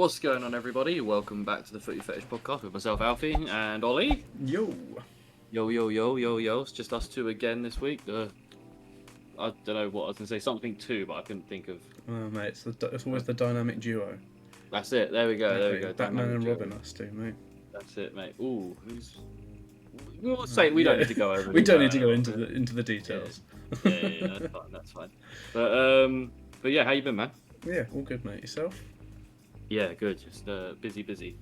What's going on, everybody? Welcome back to the Footy Fetish podcast with myself, Alfie, and Ollie. Yo. Yo. It's just us two again this week. I don't know what I was going to say. Something two, but I couldn't think of. Oh, mate, it's always the dynamic duo. That's it. There we go. There we go. Batman and Dynamic Robin, us two, mate. That's it, mate. Ooh, who's? We'll say we don't need to go over. We don't need to go into the details. Yeah, that's fine. But yeah, how you been, man? Yeah, all good, mate. Yourself? Yeah, good. Just busy.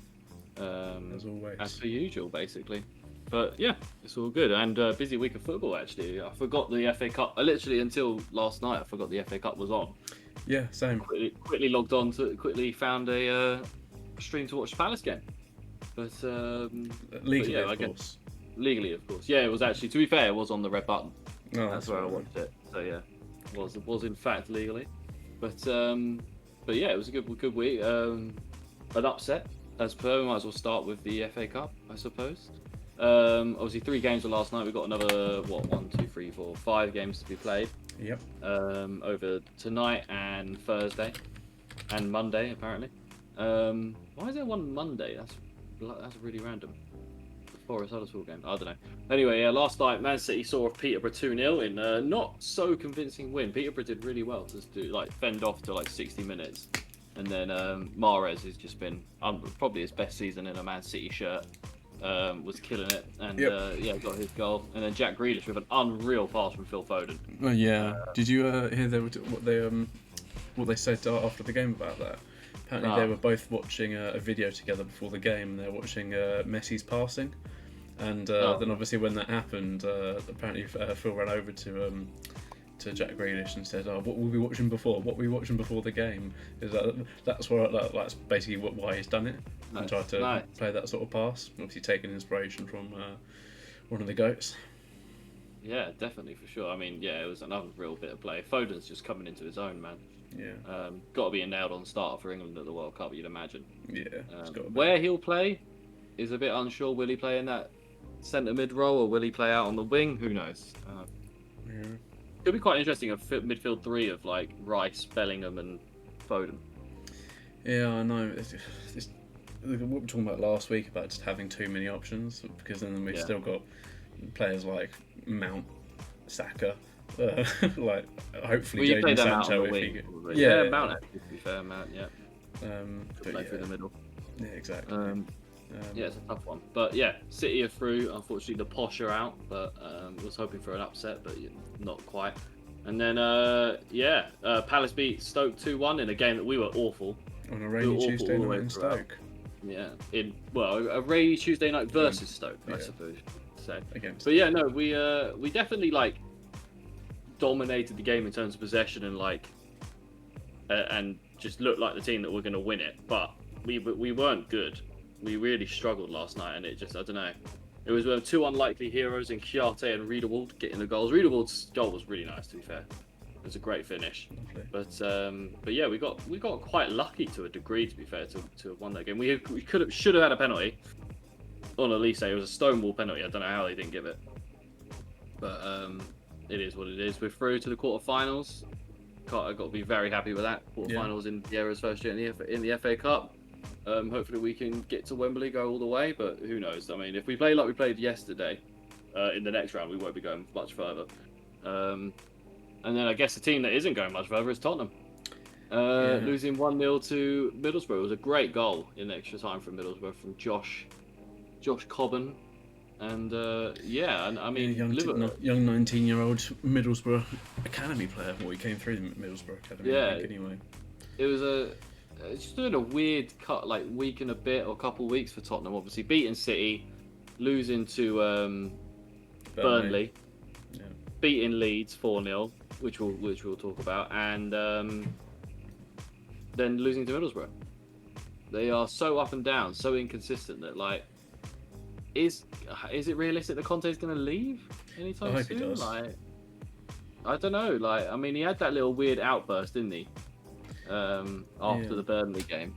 As always. As per usual, basically. But yeah, it's all good. And busy week of football, actually. I forgot the FA Cup. Literally until last night, I forgot the FA Cup was on. Yeah, same. Quickly logged on to quickly found a stream to watch the Palace game. But Legally, yeah, of course. Legally, of course. Yeah, it was actually. To be fair, it was on the red button. Oh, that's where I watched it. So yeah, it was in fact legally. But yeah, it was a good week. An upset, as per. We might as well start with the FA Cup, I suppose. Obviously, 3 games were last night. We've got another 1, 2, 3, 4, 5 games to be played. Yep. Over tonight and Thursday, and Monday apparently. Why is there one Monday? That's really random. Forest Huddersfield game. I don't know. Anyway, yeah, last night Man City saw off Peterborough 2-0 in a not so convincing win. Peterborough did really well to fend off to 60 minutes, and then Mahrez has just been probably his best season in a Man City shirt. Was killing it, and yep. Got his goal, and then Jack Grealish with an unreal pass from Phil Foden. Oh yeah. Did you hear what they said after the game about that? Apparently they were both watching a video together before the game, and they're watching Messi's passing. And then obviously when that happened, apparently Phil ran over to Jack Grealish and said, "Oh, what were we watching before? What were we watching before the game?" Is that's basically why he's done it. Nice. And tried to play that sort of pass. Obviously taking inspiration from one of the goats. Yeah, definitely, for sure. I mean, yeah, it was another real bit of play. Foden's just coming into his own, man. Yeah. Got to be a nailed-on starter for England at the World Cup, you'd imagine. Yeah. Where he'll play is a bit unsure. Will he play in that centre mid role, or will he play out on the wing? Who knows? Yeah. Could be quite interesting. A midfield 3 of Rice, Bellingham, and Foden. Yeah, I know. What we were talking about last week about just having too many options, because then we've still got players like Mount, Saka, hopefully Jadon Sancho if he could. Yeah, Mount actually, to be fair, Mount, yeah. Play through the middle. Yeah, exactly. Yeah, it's a tough one. But yeah, City are through. Unfortunately, the Posh are out, but was hoping for an upset, but not quite. And then, Palace beat Stoke 2-1 in a game that we were awful. On a rainy Tuesday night in Stoke. Yeah, a rainy Tuesday night versus Stoke, I suppose. But yeah, no, we definitely dominated the game in terms of possession and just looked like the team that were going to win it. But we weren't good. We really struggled last night, and it just, I don't know. It was 2 unlikely heroes in Chiarte and Riedewald getting the goals. Riedewald's goal was really nice, to be fair. It was a great finish. Lovely. But yeah, we got quite lucky to a degree, to be fair, to have won that game. We should have had a penalty on Elise. It was a stonewall penalty. I don't know how they didn't give it, but it is what it is. We're through to the quarterfinals. I've got to be very happy with that. Quarterfinals in Vieira's first year in the FA Cup. Hopefully we can get to Wembley, go all the way, but who knows? I mean, if we play like we played yesterday, in the next round, we won't be going much further. And then I guess the team that isn't going much further is Tottenham. Losing 1-0 to Middlesbrough. It was a great goal in extra time from Middlesbrough from Josh Cobban. And I mean, young 19-year-old Middlesbrough academy player. Well, he came through the Middlesbrough academy. Yeah, I think, anyway. It was it's just been a weird week and a bit, or a couple of weeks for Tottenham. Obviously, beating City, losing to Burnley, beating Leeds 4-0, which we'll talk about, and then losing to Middlesbrough. They are so up and down, so inconsistent that is it realistic that Conte's going to leave anytime soon? I hope he does. I don't know. I mean, he had that little weird outburst, didn't he? After the Burnley game,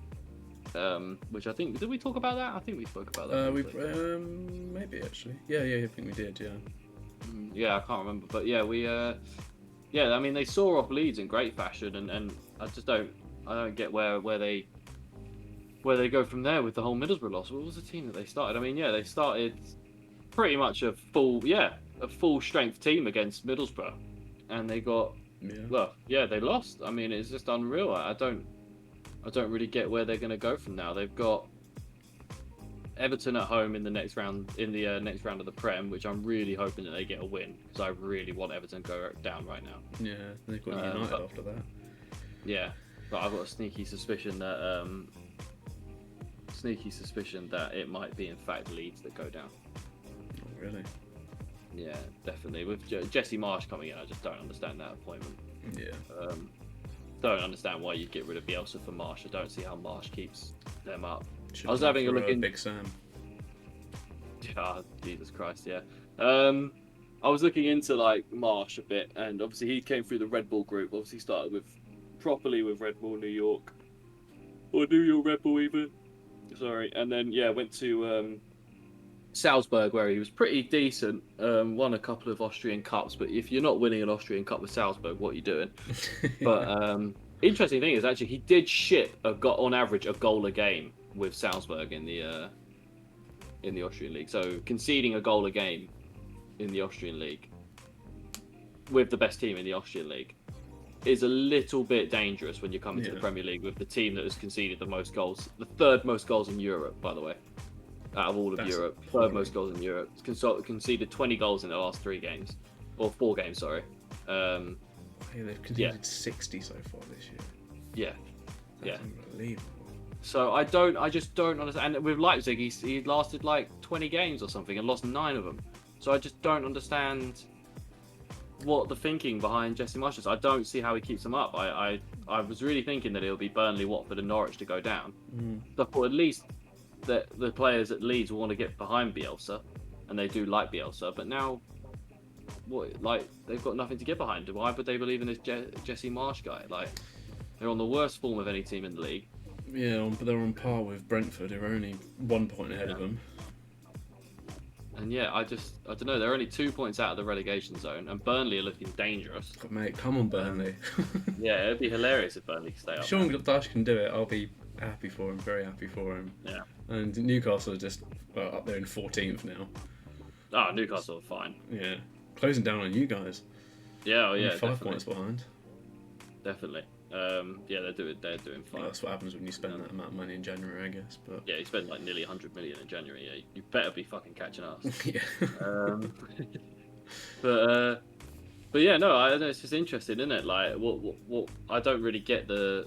which I think, did we talk about that? I think we spoke about that. Maybe actually. Yeah, I think we did. Yeah, I can't remember, but yeah, I mean, they saw off Leeds in great fashion, and I just don't get where they where they go from there with the whole Middlesbrough loss. What was the team that they started? I mean, yeah, they started pretty much a full strength team against Middlesbrough, and they got they lost. I mean, it's just unreal. I don't really get where they're going to go from now. They've got Everton at home in the next round next round of the Prem, which I'm really hoping that they get a win because I really want Everton to go down right now. Yeah, they've got United after that. Yeah, but I've got a sneaky suspicion that it might be in fact Leeds that go down. Oh, really? Yeah, definitely. With Jesse Marsh coming in, I just don't understand that appointment. Yeah. Don't understand why you get rid of Bielsa for Marsh. I don't see how Marsh keeps them up. Should I was having a look in Big Sam. Oh, Jesus Christ, yeah. I was looking into like Marsh a bit, and obviously he came through the Red Bull group. Obviously started properly with Red Bull New York, or New York Red Bull even. Sorry, and then went to Salzburg, where he was pretty decent. Won a couple of Austrian cups, but if you're not winning an Austrian cup with Salzburg, what are you doing? But interesting thing is actually he did ship on average a goal a game with Salzburg in the Austrian league. So conceding a goal a game in the Austrian league with the best team in the Austrian league is a little bit dangerous when you're coming to the Premier League with the team that has conceded the most goals, the third most goals in Europe, by the way. Out of all of Europe, third most goals in Europe. Conceded 20 goals in the last 3 games, or 4 games. Sorry. They've conceded 60 so far this year. That's unbelievable. So I just don't understand. And with Leipzig, he lasted like 20 games or something and lost 9 of them. So I just don't understand what the thinking behind Jesse Marsh is. I don't see how he keeps them up. I was really thinking that it'll be Burnley, Watford, and Norwich to go down. So I thought at least that the players at Leeds will want to get behind Bielsa, and they do like Bielsa. But now, they've got nothing to get behind. Why would they believe in this Jesse Marsh guy? Like, they're on the worst form of any team in the league. Yeah, but they're on par with Brentford, who are only 1 point ahead of them. And I don't know. They're only 2 points out of the relegation zone, and Burnley are looking dangerous. But mate, come on, Burnley. Yeah, it'd be hilarious if Burnley could stay up. If Sean Dyche can do it, I'll be happy for him, very happy for him. Yeah. And Newcastle are just up there in 14th now. Oh, Newcastle are fine. Yeah, closing down on you guys. Yeah, Only 5 definitely. points behind. Definitely. They're doing fine. Well, that's what happens when you spend that amount of money in January, I guess. But yeah, you spend like nearly 100 million in January. Yeah, you better be fucking catching us. yeah. But yeah, no, I know it's just interesting, isn't it? Like, what? I don't really get the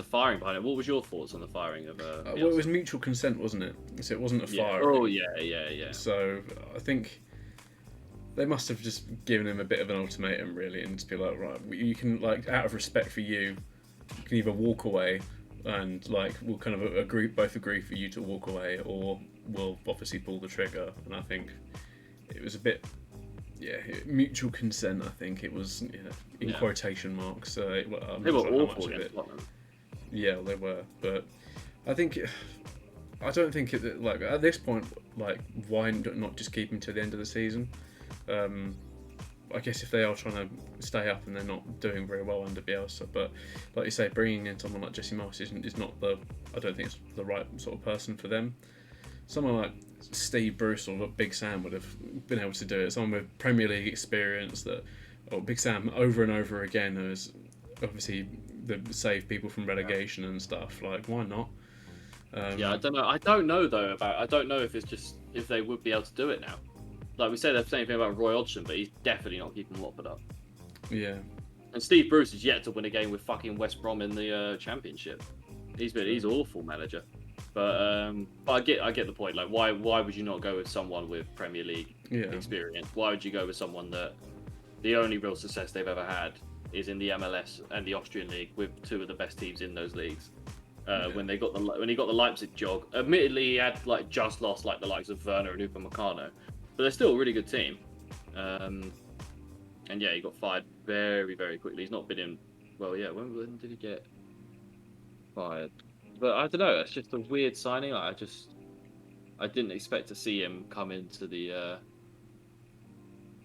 firing behind it. What was your thoughts on the firing of? Well, it was mutual consent, wasn't it? So it wasn't a firing. Oh yeah. So I think they must have just given him a bit of an ultimatum, really, and just be like, right, you can, like, out of respect for you, you can either walk away and, like, we'll kind of both agree for you to walk away, or we'll obviously pull the trigger. And I think it was a bit, mutual consent. I think it was in quotation marks. They were awful against Tottenham. Yeah, they were, but I don't think it, like, at this point, like, why not just keep him to the end of the season? I guess if they are trying to stay up and they're not doing very well under Bielsa, but like you say, bringing in someone like Jesse Marsh is not I don't think it's the right sort of person for them. Someone like Steve Bruce or Big Sam would have been able to do it. Someone with Premier League experience Big Sam over and over again has obviously saved people from relegation and stuff. Like, why not? I don't know. I don't know though I don't know if they would be able to do it now. Like we said the same thing about Roy Hodgson, but he's definitely not keeping Watford up. Yeah. And Steve Bruce is yet to win a game with fucking West Brom in the Championship. He's awful manager. But I get the point. Like, why would you not go with someone with Premier League experience? Why would you go with someone that the only real success they've ever had is in the MLS and the Austrian League with 2 of the best teams in those leagues? When he got the Leipzig job, admittedly he had like just lost like the likes of Werner and Upamecano, but they're still a really good team. And he got fired very, very quickly. He's not been in. Well, yeah. When did he get fired? But I don't know. It's just a weird signing. Like, I didn't expect to see him come into the.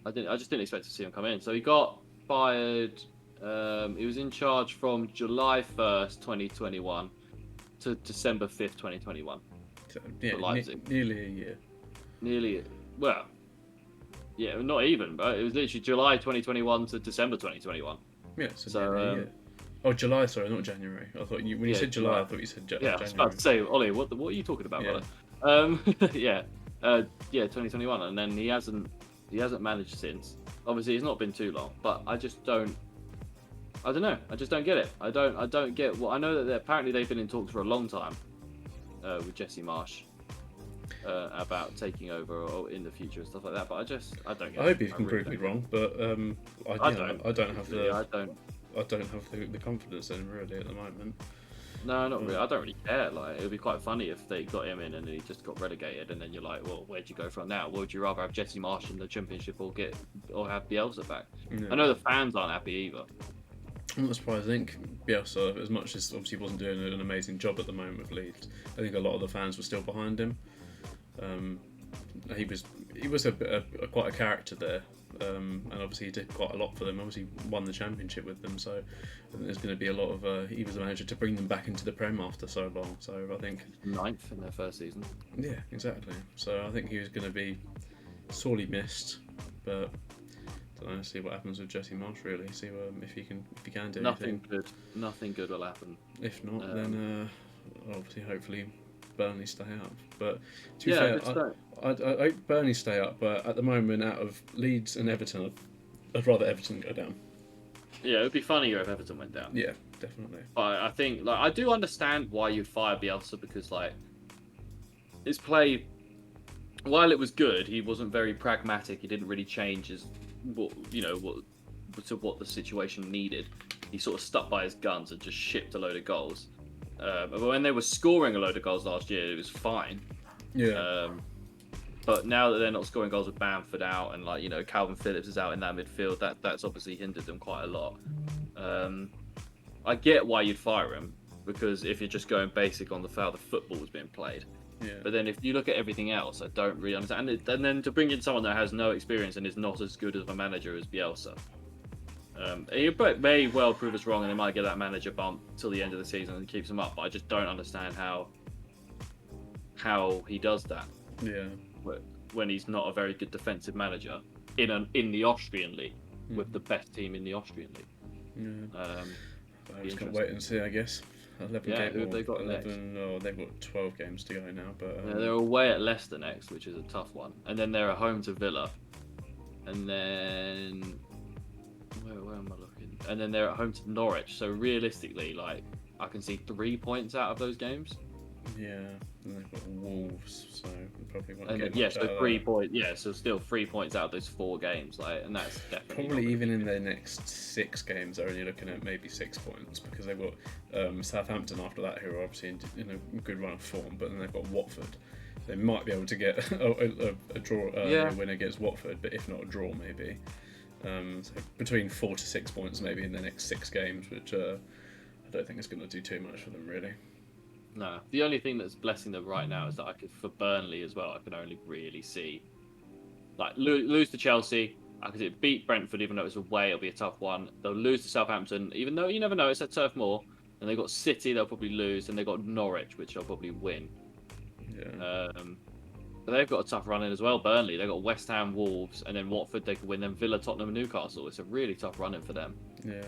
I just didn't expect to see him come in. So he got fired. He was in charge from July 1st, 2021, to December 5th, 2021. So, yeah, For Leipzig. nearly a year. Nearly, well, yeah, not even, but it was literally July 2021 to December 2021. Yeah, so nearly a year. Oh, July, sorry, not January. I thought when you said July, I thought you said January. I was about to say, Ollie, what are you talking about, Yeah. brother? Yeah, 2021, and then he hasn't managed since. Obviously, it's not been too long, but I don't know. I just don't get it. I don't get what I know that apparently they've been in talks for a long time with Jesse Marsh about taking over or in the future and stuff like that. But I don't get it. I hope he's completely wrong, but I don't have the confidence in him really at the moment. No, not really. I don't really care. Like, it would be quite funny if they got him in and he just got relegated, and then you're like, well, where'd you go from now? Would you rather have Jesse Marsh in the Championship or have Bielsa back? Yeah. I know the fans aren't happy either. I'm not surprised. I think Bielsa, as much as obviously wasn't doing an amazing job at the moment with Leeds, I think a lot of the fans were still behind him. He was quite a character there, and obviously he did quite a lot for them. Obviously won the championship with them, so I think there's going to be a lot of. He was the manager to bring them back into the Prem after so long. So I think 9th in their first season. Yeah, exactly. So I think he was going to be sorely missed, but. Don't know, see what happens with Jesse Marsh really. See if he can do anything. Nothing good will happen. If not, then obviously, hopefully, Burnley stay up. But to be fair, I hope Burnley stay up. But at the moment, out of Leeds and Everton, I'd rather Everton go down. Yeah, it would be funnier if Everton went down. Yeah, definitely. But I think I do understand why you'd fire Bielsa, because his play, while it was good, he wasn't very pragmatic. He didn't really change what the situation needed. He sort of stuck by his guns and just shipped a load of goals. But when they were scoring a load of goals last year, it was fine. Yeah. But now that they're not scoring goals with Bamford out and Calvin Phillips is out in that midfield, that's obviously hindered them quite a lot. I get why you'd fire him, because if you're just going basic on how the football was being played. Yeah. But then if you look at everything else, I don't really understand. And then to bring in someone that has no experience and is not as good of a manager as Bielsa, he may well prove us wrong, and they might get that manager bump till the end of the season and keeps him up. But I just don't understand how he does that. Yeah. When he's not a very good defensive manager in the Austrian league with the best team in the Austrian league. Yeah. I just can't wait and see, I guess. 11 yeah, games. who have they got 11, next? Oh, they've got 12 games to go now, but they're away at Leicester next, which is a tough one, and then they're at home to Villa, and then where am I looking? And then they're at home to Norwich. So realistically, I can see 3 points out of those games. Yeah, and they've got Wolves, so they probably won't and get then, much out so of 3 that. points. Yeah, so still 3 points out of those 4 games, and that's definitely Probably even in their next 6 games, they're only looking at maybe 6 points, because they've got Southampton after that, who are obviously in a good run of form, but then they've got Watford. They might be able to get a draw, a win against Watford, but if not a draw, maybe. So between 4 to 6 points maybe in the next 6 games, which I don't think is going to do too much for them really. No, the only thing that's blessing them right now is that for Burnley as well, I can only really see lose to Chelsea. I can see it beat Brentford, even though it's away, it'll be a tough one. They'll lose to Southampton, even though you never know, it's at Turf Moor. And they've got City, they'll probably lose, and they've got Norwich, which they'll probably win. Yeah. But they've got a tough run in as well. Burnley, they've got West Ham, Wolves, and then Watford they could win. Then Villa, Tottenham, and Newcastle. It's a really tough run in for them. Yeah.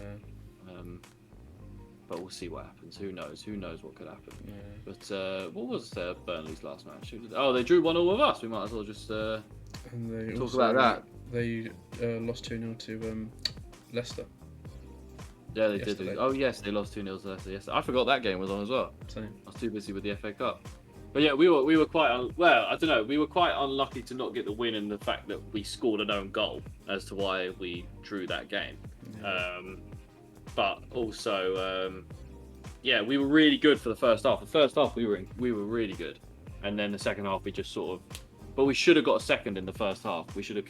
But we'll see what happens. Who knows? Who knows what could happen? Yeah. But what was Burnley's last match? Oh, they drew 1-1 with us. We might as well just and they talk also, about that. They lost 2-0 to Leicester. Yeah, they yesterday. did. Oh, yes, they lost 2-0 to Leicester yesterday. I forgot that game was on as well. Same. I was too busy with the FA Cup. But yeah, we were quite I don't know. We were quite unlucky to not get the win, and the fact that we scored an own goal as to why we drew that game. Yeah. But also, yeah, we were really good for the first half. The first half we were really good, and then the second half we just sort of. But we should have got a second in the first half. We should have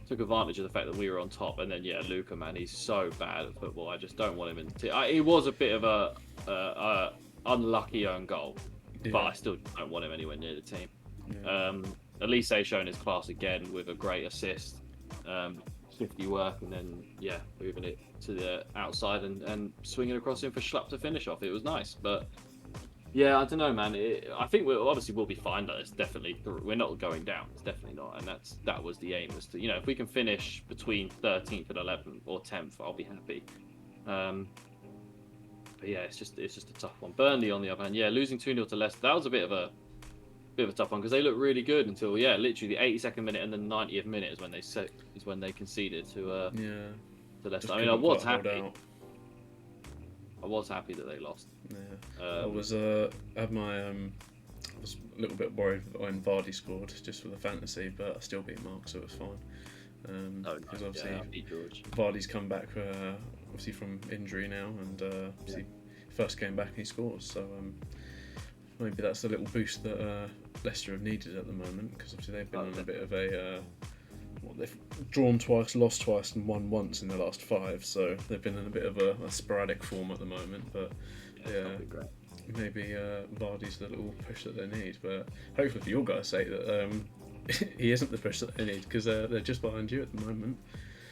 took advantage of the fact that we were on top. And then Luka, man, he's so bad at football. I just don't want him in. He was a bit of a unlucky own goal, but I still don't want him anywhere near the team. Yeah. Elise showing his class again with a great assist. 50 work, and then moving it to the outside and swinging across him for Schlupp to finish off. It was nice, but yeah, I don't know, man. I think we'll be fine. Though it's definitely we're not going down. It's definitely not, and that was the aim. Was to if we can finish between 13th and 11th or 10th, I'll be happy. But yeah, it's just a tough one. Burnley on the other hand, losing 2-0 to Leicester, that was a bit of a tough one because they looked really good until literally the 82nd minute and the 90th minute is when they conceded to Leicester. I mean, I was happy. I was happy that they lost. Yeah, I was I was a little bit worried when Vardy scored just for the fantasy, but I still beat Mark, so it was fine. Because obviously Vardy's come back obviously from injury now, and obviously first came back and he scores. So maybe that's a little boost that Leicester have needed at the moment, because obviously they've been on a bit of a they've drawn twice, lost twice, and won once in the last 5. So they've been in a bit of a sporadic form at the moment. But maybe Vardy's the little push that they need. But hopefully for your guys' sake that he isn't the push that they need, because they're just behind you at the moment.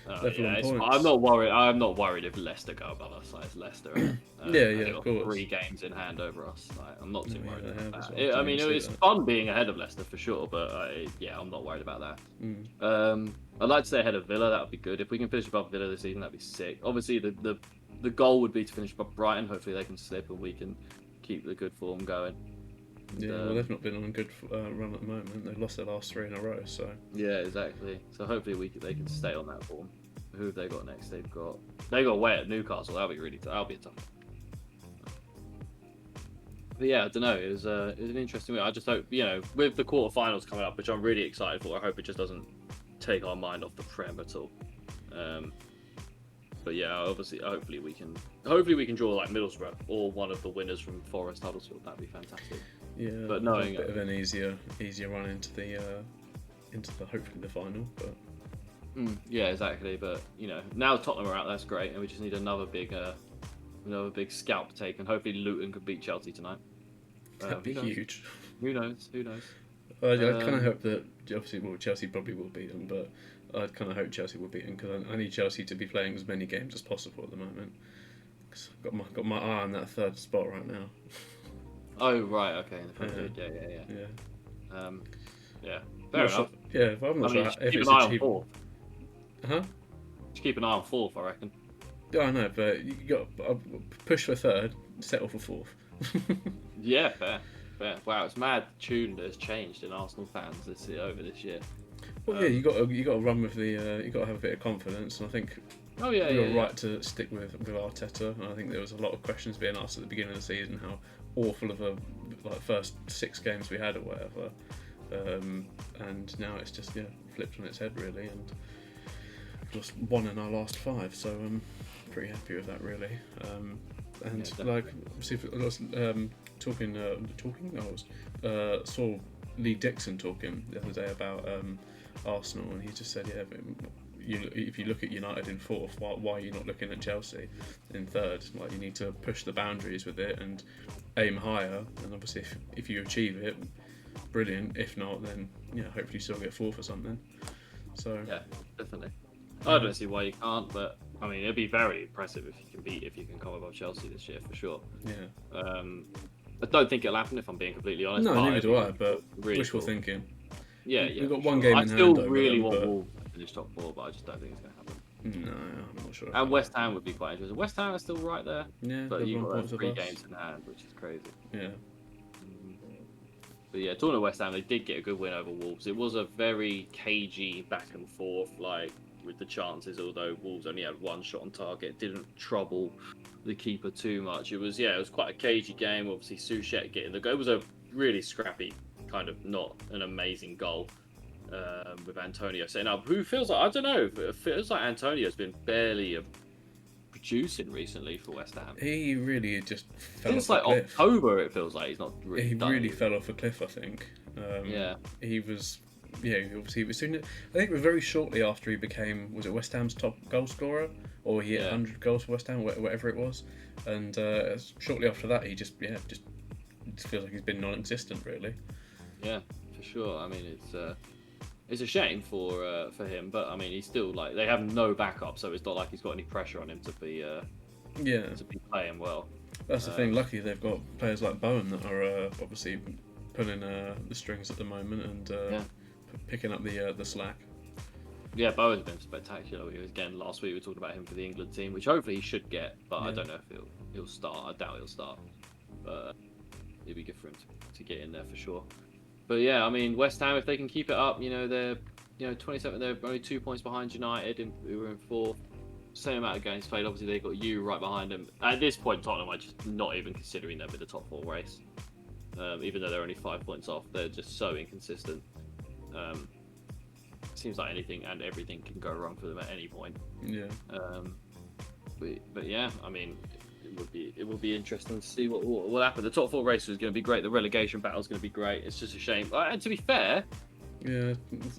I'm not worried. I'm not worried if Leicester go above us. Like, it's Leicester. Of course. 3 games in hand over us. Like, I'm not too worried about that. Well. I mean, it's fun being ahead of Leicester for sure, but I'm not worried about that. I'd like to stay ahead of Villa. That would be good. If we can finish above Villa this season, that'd be sick. Obviously, the goal would be to finish above Brighton. Hopefully, they can slip and we can keep the good form going. Well, they've not been on a good run at the moment. They've lost their last 3 in a row, so... Yeah, exactly. So hopefully they can stay on that form. Who have they got next? They got away at Newcastle. That'll be a tough one. But yeah, I don't know. It was an interesting week. I just hope, with the quarterfinals coming up, which I'm really excited for, I hope it just doesn't take our mind off the Prem at all. But yeah, obviously, hopefully we can draw like Middlesbrough or one of the winners from Forest Huddersfield. That'd be fantastic. Yeah, but knowing a bit of an easier run into the hopefully the final. But yeah, exactly. But now Tottenham are out. That's great, and we just need another big scalp take, and hopefully Luton could beat Chelsea tonight. That'd be huge. Who knows? I kind of hope that obviously, Chelsea probably will beat them, but I'd kind of hope Chelsea will beat them, because I need Chelsea to be playing as many games as possible at the moment. Cause I've got my eye on that 3rd spot right now. Oh right, okay. Yeah. Fair enough. Yeah, well, I'm not sure if it's achievable. Huh? Just keep an eye on 4th, I reckon. Yeah, I know, but you got push for 3rd, settle for 4th. Yeah, fair. Wow, it's mad tune that has changed in Arsenal fans over this year. Well, you got to run with the. You got to have a bit of confidence, and I think. We were right to stick with Arteta, and I think there was a lot of questions being asked at the beginning of the season how awful of a first 6 games we had or whatever, and now it's just flipped on its head really, and we've lost 1 in our last 5, so I'm pretty happy with that really. Saw Lee Dixon talking the other day about Arsenal, and he just said, if you look at United in 4th, why are you not looking at Chelsea in 3rd? Like, you need to push the boundaries with it and aim higher, and obviously if you achieve it, brilliant. If not, then hopefully you still get 4th or something. So yeah, definitely. I don't see why you can't, but I mean, it'd be very impressive if you can come above Chelsea this year for sure. Yeah. I don't think it'll happen, if I'm being completely honest. No, neither do I. But really wishful thinking. Yeah, we've got one game in hand. I still really want Wolves to finish top 4, but I just don't think it's going to happen. No, I'm not sure. And West Ham would be quite interesting. West Ham are still right there. Yeah, but you've got 3 games in hand, which is crazy. Yeah. But yeah, talking to West Ham, they did get a good win over Wolves. It was a very cagey back and forth, with the chances, although Wolves only had 1 shot on target, didn't trouble the keeper too much. It was quite a cagey game. Obviously, Soucek getting the goal. It was a really scrappy, kind of not an amazing goal, with Antonio setting up. Who feels like, I don't know, it feels like Antonio's been barely producing recently for West Ham. He really just fell since off a cliff. October, it feels like he's not really. He really fell off a cliff, I think. He was. Yeah, obviously he was soon. I think it was very shortly after he became, was it West Ham's top goal scorer, or he hit 100 goals for West Ham, whatever it was. And shortly after that, he just feels like he's been non-existent, really. Yeah, for sure. I mean, It's a shame for him, but I mean, he's still like they have no backup, so it's not like he's got any pressure on him to be playing well. That's the thing. Lucky they've got players like Bowen that are obviously pulling the strings at the moment and picking up the slack. Yeah, Bowen's been spectacular. Again, last week we were talking about him for the England team, which hopefully he should get, but I don't know if he'll start. I doubt he'll start, but it'd be good for him to get in there for sure. But yeah, I mean, West Ham, if they can keep it up, they're 27. They're only 2 points behind United, who were in fourth. Same amount of games played. Obviously, they got you right behind them. At this point, Tottenham are just not even considering them in the top 4 race, even though they're only 5 points off. They're just so inconsistent. Seems like anything and everything can go wrong for them at any point. Yeah. But yeah, I mean, it would be interesting to see what will happen. The top 4 race is going to be great. The relegation battle is going to be great. It's just a shame. And to be fair, the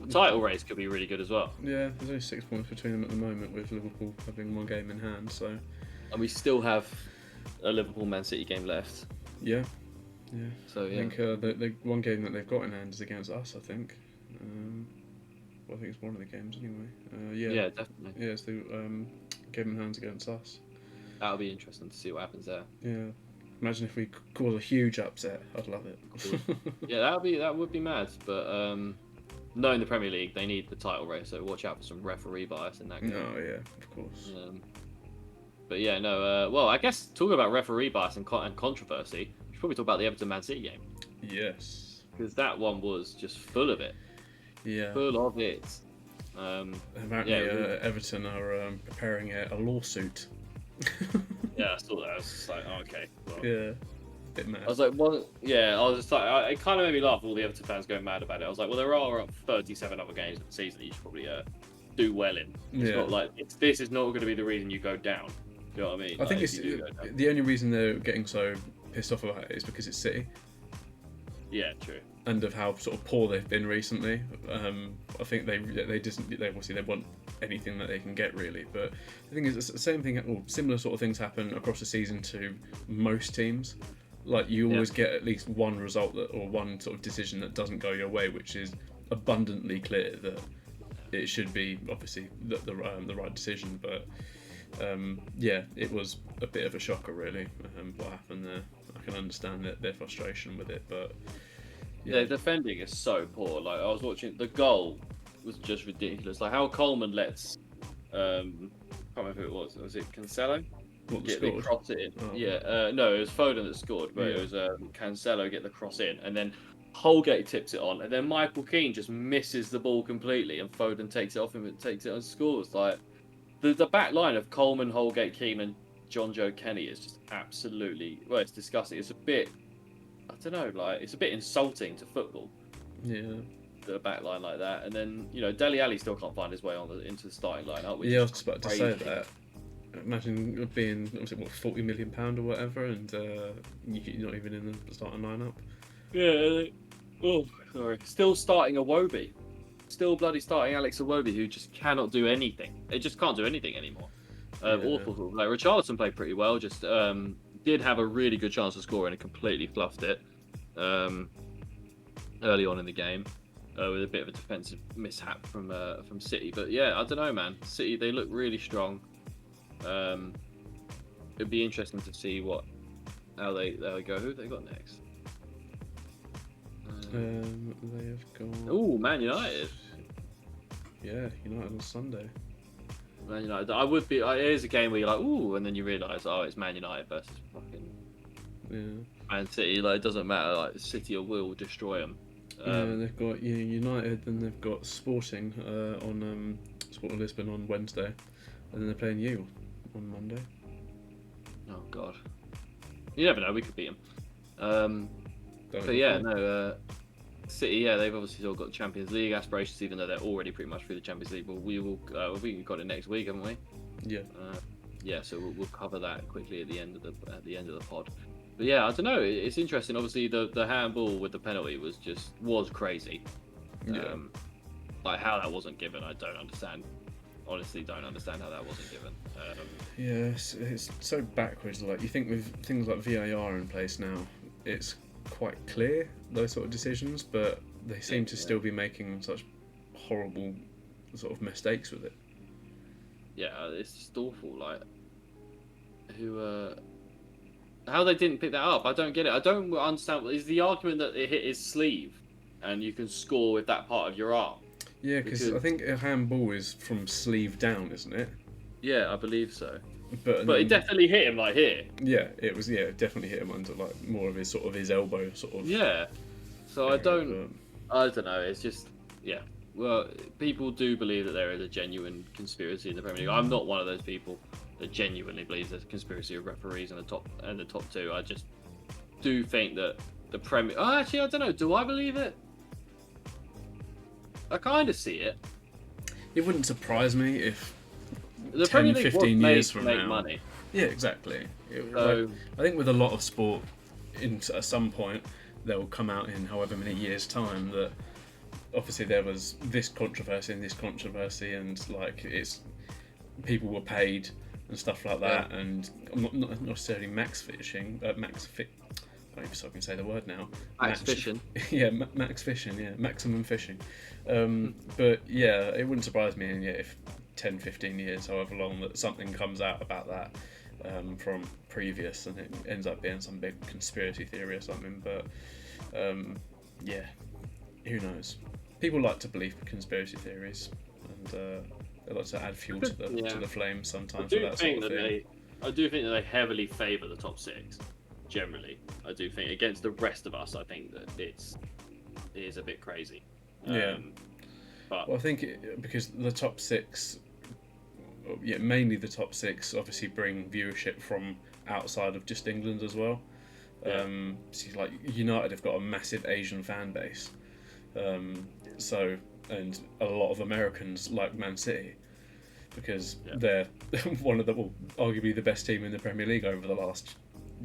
title race could be really good as well. Yeah, there's only 6 points between them at the moment, with Liverpool having 1 game in hand. So, and we still have a Liverpool-Man City game left. Yeah. So yeah, I think the 1 game that they've got in hand is against us. I think. I think it's one of the games anyway. Yeah, definitely. Yeah, it's the game in hands against us. That'll be interesting to see what happens there. Yeah. Imagine if we cause a huge upset. I'd love it. Yeah, that would be mad. But knowing the Premier League, they need the title race, so watch out for some referee bias in that game. No, yeah, of course. But yeah, no. Well, I guess talking about referee bias and controversy, we should probably talk about the Everton Man City game. Yes. Because that one was just full of it. Yeah. Full of it. Apparently, Everton are preparing a lawsuit. Yeah, I saw that. I was just like, oh, okay. Well. Yeah. Bit mad. I was like, well, yeah, I was just like, it kind of made me laugh, all the Everton fans going mad about it. I was like, well, there are 37 other games of the season that you should probably do well in. It's not like, this is not going to be the reason you go down. You know what I mean? I think it's the only reason they're getting so pissed off about it is because it's City. Yeah, true. And of how sort of poor they've been recently. I think they obviously they want anything that they can get really. But the thing is, it's the same thing, or similar sort of things happen across the season to most teams. Like you always get at least one result or one sort of decision that doesn't go your way, which is abundantly clear that it should be obviously the right decision. But it was a bit of a shocker really. What happened there? I can understand their frustration with it, but. Yeah, defending is so poor. Like I was watching, the goal was just ridiculous. Like how Coleman lets, I can't remember who it was. Was it Cancelo? They cross it in. Oh. No, it was Foden that scored, but it was Cancelo get the cross in, and then Holgate tips it on, and then Michael Keane just misses the ball completely, and Foden takes it off him and takes it and scores. Like the back line of Coleman, Holgate, Keane, and John Joe Kenny is just absolutely it's disgusting. It's a bit. I don't know, like it's a bit insulting to football. Yeah. The back line like that, and then Dele Alli still can't find his way into the starting lineup. Yeah, I was just about to say that. Imagine being £40 million or whatever, and you're not even in the starting lineup. Yeah. Oh, sorry. Still starting Iwobi. Still bloody starting Alex Iwobi, who just cannot do anything. They just can't do anything anymore. Awful. Like Richarlison played pretty well. Just did have a really good chance to score and it completely fluffed it early on in the game with a bit of a defensive mishap from City. But yeah, I don't know, man. City, they look really strong. It'd be interesting to see how they go. Who have they got next? They have got. Oh, Man United. Yeah, United on Sunday. Man United. I would be. It is a game where you're like, ooh, and then you realise, oh, it's Man United versus fucking Man City. Like it doesn't matter. Like City will destroy them. They've got United, then they've got Sporting on Sporting Lisbon on Wednesday, and then they're playing you on Monday. Oh God, you never know. We could beat them. But yeah, no. City, they've obviously still got Champions League aspirations, even though they're already pretty much through the Champions League. But we've got it next week, haven't we? Yeah. So we'll cover that quickly at the end of the pod. But yeah, I don't know. It's interesting. Obviously, the handball with the penalty was crazy. Yeah. Like how that wasn't given, I don't understand. Honestly, don't understand how that wasn't given. It's so backwards. Like you think with things like VAR in place now, it's quite clear those sort of decisions, but they seem to still be making such horrible sort of mistakes with it. Yeah, it's just awful. Like, how they didn't pick that up, I don't get it. I don't understand. Is the argument that it hit his sleeve, and you can score with that part of your arm? Yeah, because I think a handball is from sleeve down, isn't it? Yeah, I believe so. But it definitely hit him like here. Yeah, it was. Yeah, it definitely hit him under like more of his sort of his elbow sort of. Yeah. So I don't know. It's just Well, people do believe that there is a genuine conspiracy in the Premier League. I'm not one of those people that genuinely believes there's a conspiracy of referees in the top two. I just do think that the Premier. Oh, actually, I don't know. Do I believe it? I kind of see it. It wouldn't surprise me if the 10, Premier League 15 years from make now. Money. Yeah, exactly. So, I think with a lot of sport, at some point, they'll come out in however many years' time that obviously there was this controversy and this controversy, and like people were paid and stuff like that, and not necessarily max fishing. I don't even so I can say the word now. Max fishing. Yeah, max fishing. Yeah, maximum fishing. But yeah, it wouldn't surprise me if 10, 15 years, however long, that something comes out about that from previous, and it ends up being some big conspiracy theory or something. But yeah, who knows? People like to believe conspiracy theories, and they like to add fuel to the flames sometimes. I do think that they heavily favour the top six. Generally, I do think against the rest of us, I think that it is a bit crazy. But I think because the top six, mainly the top six, obviously bring viewership from outside of just England as well. So like United have got a massive Asian fan base, and a lot of Americans like Man City because they're one of arguably the best team in the Premier League over the last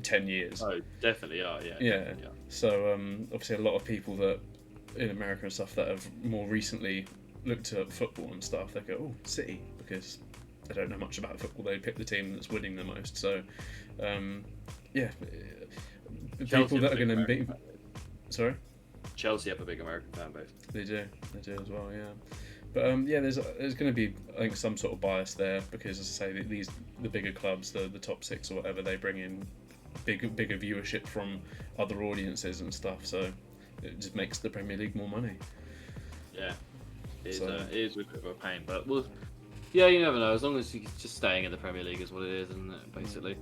10 years. Oh, definitely are, yeah. So obviously a lot of people that in America and stuff that have more recently looked at football and stuff, they go, oh, City, because they don't know much about football. They pick the team that's winning the most. So people that are going to be... Sorry? Chelsea have a big American fan base. They do as well, yeah. But there's going to be, I think, some sort of bias there because, as I say, the bigger clubs, the top six or whatever, they bring in bigger viewership from other audiences and stuff. So it just makes the Premier League more money. Yeah, it is a bit of a pain, but you never know. As long as you're just staying in the Premier League is what it is, isn't it? Basically.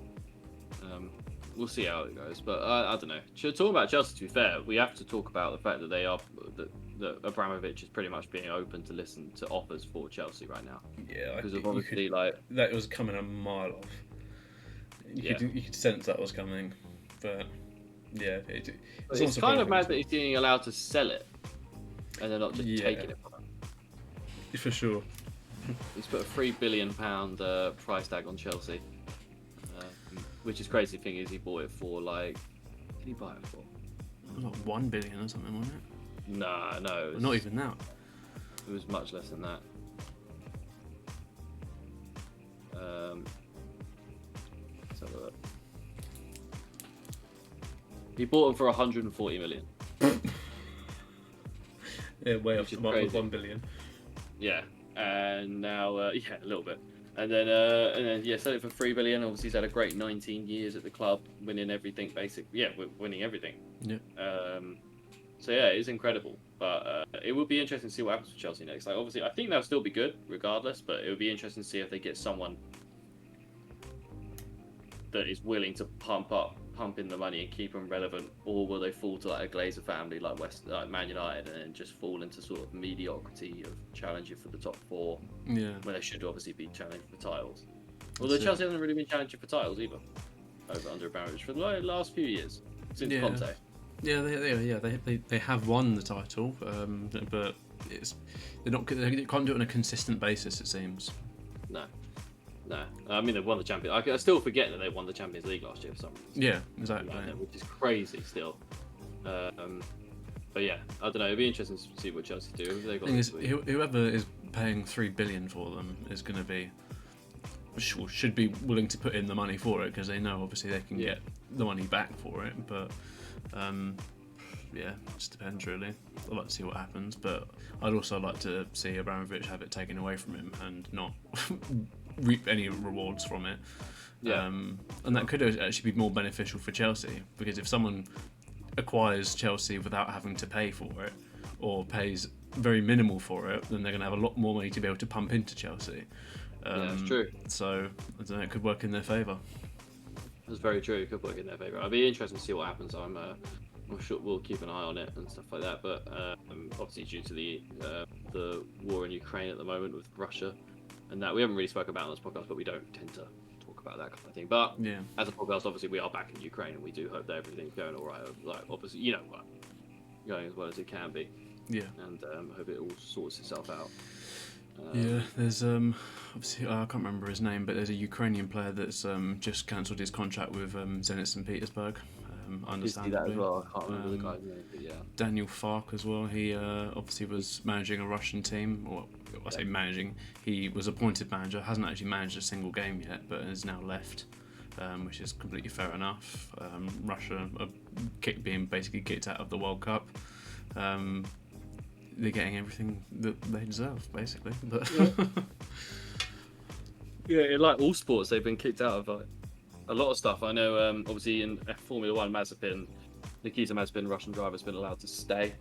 We'll see how it goes, but I don't know. Talking about Chelsea, to be fair, we have to talk about the fact that that Abramovich is pretty much being open to listen to offers for Chelsea right now. Yeah, because of obviously that was coming a mile off. You could sense that was coming, but yeah, it's kind of mad that he's being allowed to sell it, and they're not just taking it from him. For sure. He's put a £3 billion price tag on Chelsea. Which is crazy. Thing is, he bought it for what did he buy it for? Like 1 billion or something, wasn't it? No. Not even that. It was much less than that. Let's have a look. He bought them for 140 million. Yeah, way off the mark with 1 billion. Yeah, and now a little bit. And then sell it for $3 billion. Obviously, he's had a great 19 years at the club, winning everything, winning everything. Yeah. So it's incredible. But it would be interesting to see what happens with Chelsea next. Like, obviously, I think they'll still be good regardless. But it would be interesting to see if they get someone that is willing to pump in the money and keep them relevant, or will they fall to like a Glazer family like Man United and then just fall into sort of mediocrity of challenging for the top four? Yeah. When they should obviously be challenging for titles. Although Chelsea hasn't really been challenging for titles either under Abramovich for the last few years since Conte. Yeah, they have won the title, but they can't do it on a consistent basis. It seems. No, I mean they've won the Champions. I still forget that they won the Champions League last year for some reason. Yeah, exactly. Which is crazy still. But yeah, I don't know. It'd be interesting to see what Chelsea do. They've got whoever is paying $3 billion for them is going to be should be willing to put in the money for it because they know obviously they can get the money back for it. But yeah, just depends really. I'd like to see what happens, but I'd also like to see Abramovich have it taken away from him and not reap any rewards from it. Yeah. And that could actually be more beneficial for Chelsea, because if someone acquires Chelsea without having to pay for it, or pays very minimal for it, then they're going to have a lot more money to be able to pump into Chelsea. Yeah, that's true. So I don't know, it could work in their favour. That's very true. It could work in their favour. I'd be interested to see what happens. I'm sure we'll keep an eye on it and stuff like that. But obviously, due to the war in Ukraine at the moment with Russia, and that we haven't really spoken about on this podcast, but we don't tend to talk about that kind of thing. But Yeah. as a podcast, obviously, we are back in Ukraine, and we do hope that everything's going all right. Like, obviously, going as well as it can be. Yeah. And hope it all sorts itself out. Yeah, there's obviously I can't remember his name, but there's a Ukrainian player that's just cancelled his contract with Zenit St. Petersburg. I did see that as well. I can't remember the guy's name, but yeah. Daniel Fark as well. He obviously was managing a Russian team, or I say managing. He was appointed manager, hasn't actually managed a single game yet, but has now left, which is completely fair enough. Russia are being basically kicked out of the World Cup. They're getting everything that they deserve, basically. But yeah, in like all sports, they've been kicked out of like a lot of stuff. I know, obviously in Formula One, Nikita Mazepin, Russian driver, has been allowed to stay,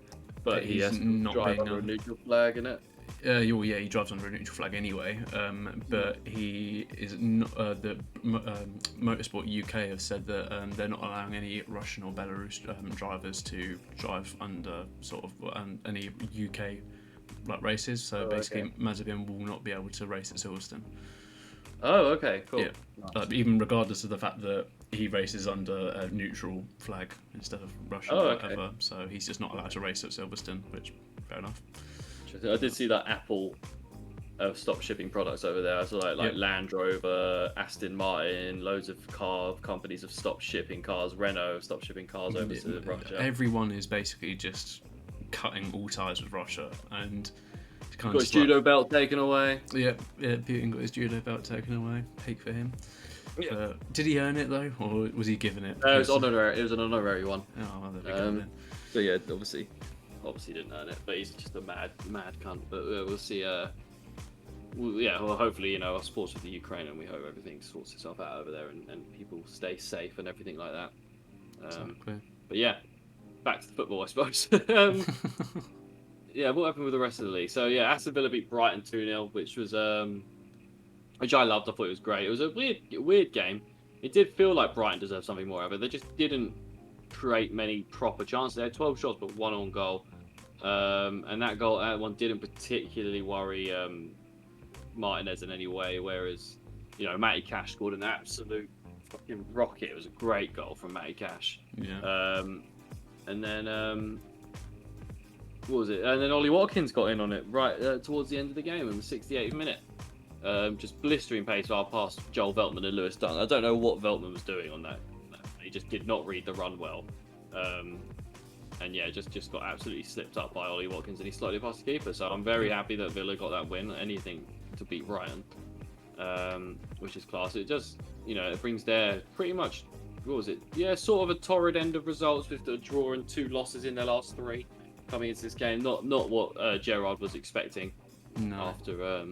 but he has not drive being under a neutral flag in it. he drives under a neutral flag anyway. But he is not. The Motorsport UK have said that they're not allowing any Russian or Belarus drivers to drive under sort of any UK like races. So basically, Mazepin will not be able to race at Silverstone. Oh, okay, cool. Yeah, Nice. even regardless of the fact that he races under a neutral flag instead of Russian Oh, or okay. whatever. So he's just not allowed to race at Silverstone, which fair enough. I did see that Apple stopped shipping products over there. So like Land Rover, Aston Martin, loads of car companies have stopped shipping cars. Renault have stopped shipping cars over to Russia. Everyone is basically just cutting all ties with Russia, and kind Got his judo belt taken away. Yeah, Putin got his judo belt taken away. Peak for him. Yeah. Did he earn it though, or was he given it? It was honorary. It was an honorary one. Oh, well, there we go then. So yeah, obviously didn't earn it, but he's just a mad cunt. But we'll see. Well, hopefully, our sports with the Ukraine, and we hope everything sorts itself out over there, and people stay safe and everything like that. Exactly. But yeah, back to the football, I suppose. Yeah, what happened with the rest of the league? So yeah, Aston Villa beat Brighton 2-0, which I loved. I thought it was great. It was a weird game. It did feel like Brighton deserved something more of it. They just didn't create many proper chances. They had 12 shots, but 1 on goal. And that one didn't particularly worry Martinez in any way. Whereas, Matty Cash scored an absolute fucking rocket. It was a great goal from Matty Cash. Yeah. And then what was it? And then Ollie Watkins got in on it right towards the end of the game in the 68th minute. Just blistering pace past Joel Veltman and Lewis Dunk. I don't know what Veltman was doing on that. He just did not read the run well. And yeah, just got absolutely slipped up by Ollie Watkins, and he slightly past the keeper. So I'm very happy that Villa got that win. Anything to beat Brighton, which is class. It just, it brings their pretty much, what was it? Yeah, sort of a torrid end of results with the draw and 2 losses in their last 3 coming into this game. Not what Gerrard was expecting. No. After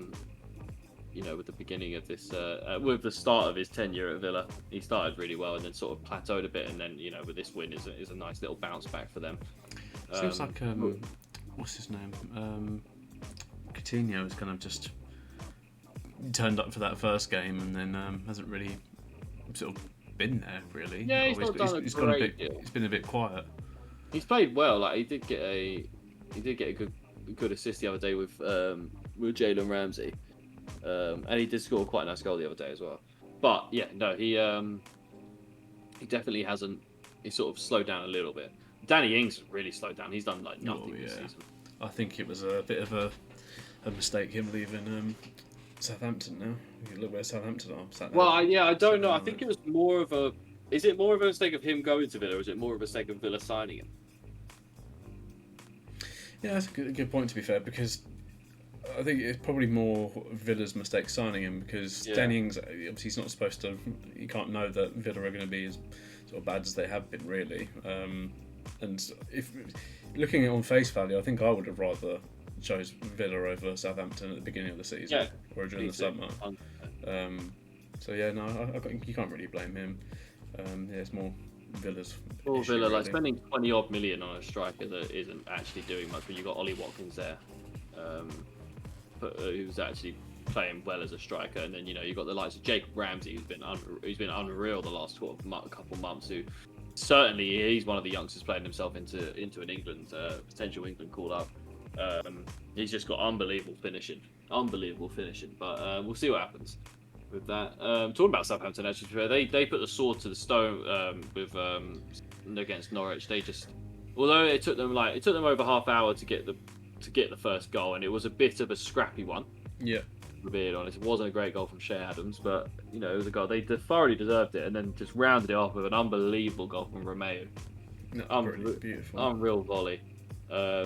with the beginning of this, with the start of his tenure at Villa, he started really well and then sort of plateaued a bit, and then with this win is a nice little bounce back for them. Seems like what's his name? Coutinho has kind of just turned up for that first game and then hasn't really sort of been there really. Yeah, he's been a bit quiet. He's played well. Like he did get a good assist the other day with Jalen Ramsey. And he did score quite a nice goal the other day as well. But yeah, no, he definitely hasn't. He sort of slowed down a little bit. Danny Ings really slowed down. He's done like nothing this season. I think it was a bit of a mistake him leaving Southampton now. Look where Southampton are. Well, I don't know. I think it was more of a. Is it more of a mistake of him going to Villa, or is it more of a mistake of Villa signing him? Yeah, that's a good point, to be fair, because I think it's probably more Villa's mistake signing him, because Danny Ings, obviously he's not supposed to, you can't know that Villa are going to be as sort of bad as they have been, really. And if looking at it on face value, I think I would have rather chose Villa over Southampton at the beginning of the season or during the summer. So yeah, no, you can't really blame him. Yeah, it's more Villa's. Or issue, Villa, really. like spending 20 odd million on a striker that isn't actually doing much, but you've got Ollie Watkins there, who's actually playing well as a striker, and then you've got the likes of Jacob Ramsey, who's been unreal the last couple months. Who certainly he's one of the youngsters playing himself into an England potential England call up. He's just got unbelievable finishing. But we'll see what happens with that. Talking about Southampton, actually, they put the sword to the stone against Norwich. They just, although it took them over half hour to get the first goal, and it was a bit of a scrappy one. Yeah. To be honest, it wasn't a great goal from Shea Adams, but it was a goal. They thoroughly deserved it, and then just rounded it off with an unbelievable goal from Romeo. Beautiful. Unreal volley. I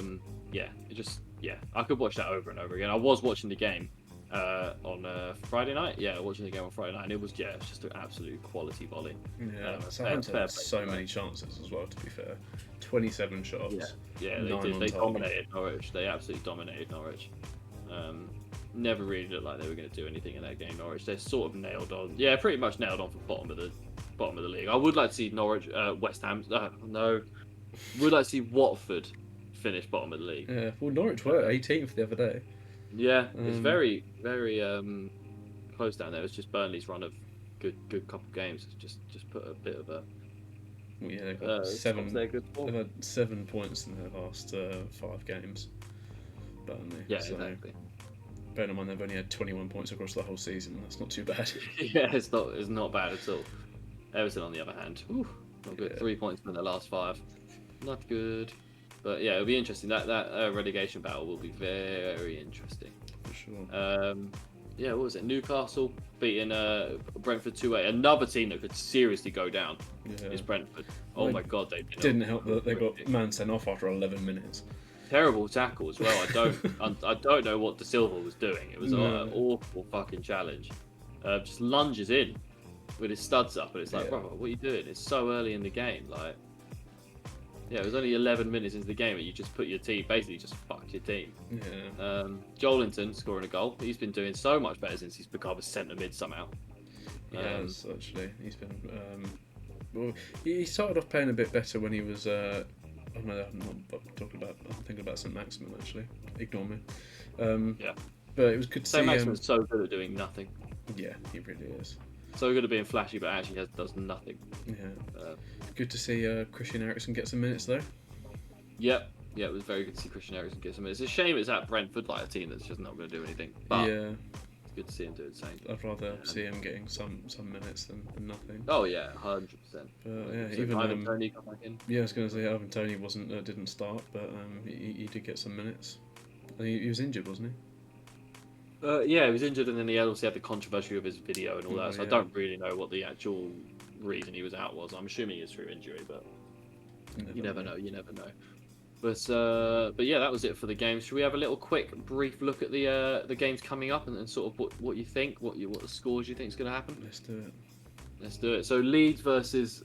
could watch that over and over again. I was watching the game on Friday night. Yeah, watching the game on Friday night, and it was just an absolute quality volley. Yeah, Southampton had so many chances as well. To be fair, 27 shots. Yeah, they did. They dominated Norwich. They absolutely dominated Norwich. Never really looked like they were going to do anything in that game. Norwich, they're sort of nailed on. Yeah, pretty much nailed on for bottom of the league. I would like to see Norwich, West Ham. No, would like to see Watford finish bottom of the league. Yeah, well, Norwich were 18th the other day. Yeah, it's very, very close down there. It's just Burnley's run of good couple games. It's just put a bit of a. Well, yeah, they've got They've had 7 points in their last 5 games. Burnley. Yeah, exactly. Bearing in mind they've only had 21 points across the whole season. That's not too bad. Yeah, it's not bad at all. Everton, on the other hand, not good. 3 points in their last 5. Not good. But yeah, it'll be interesting. That relegation battle will be very interesting. For sure. What was it? Newcastle beating Brentford 2-8. Another team that could seriously go down is Brentford. Oh my God, they didn't help that they got man sent off after 11 minutes. Terrible tackle as well. I don't know what De Silva was doing. It was an awful fucking challenge. Just lunges in with his studs up, and it's like, brother, what are you doing? It's so early in the game. Like, it was only 11 minutes into the game, and you just put your team, basically just fucked your team. Yeah. Joelinton scoring a goal. He's been doing so much better since he's become a centre mid somehow. Yes, actually, he's been. Well, he started off playing a bit better when he was. Oh no, I'm not talking about. I'm thinking about St Maximin actually. Ignore me. But it was good to see. St Maximin's so good at doing nothing. Yeah, he really is. So good at being flashy, but actually does nothing. Yeah. Good to see Christian Eriksen get some minutes though. Yep. Yeah, it was very good to see Christian Eriksen get some minutes. It's a shame it's at Brentford, like a team that's just not going to do anything. But it's good to see him do the same. I'd rather see him getting some minutes than nothing. Oh yeah, 100%. But yeah, so even Ivan Toney come back in. Yeah, I was going to say Ivan Toney didn't start, but he did get some minutes. I think he was injured, wasn't he? Yeah, he was injured, and then he also had the controversy of his video and all that. So I don't really know what the actual reason he was out was. I'm assuming it's through injury, but you never know. You never know. But yeah, that was it for the game. Should we have a little quick, brief look at the games coming up and sort of what you think, what the scores you think is going to happen? Let's do it. So Leeds versus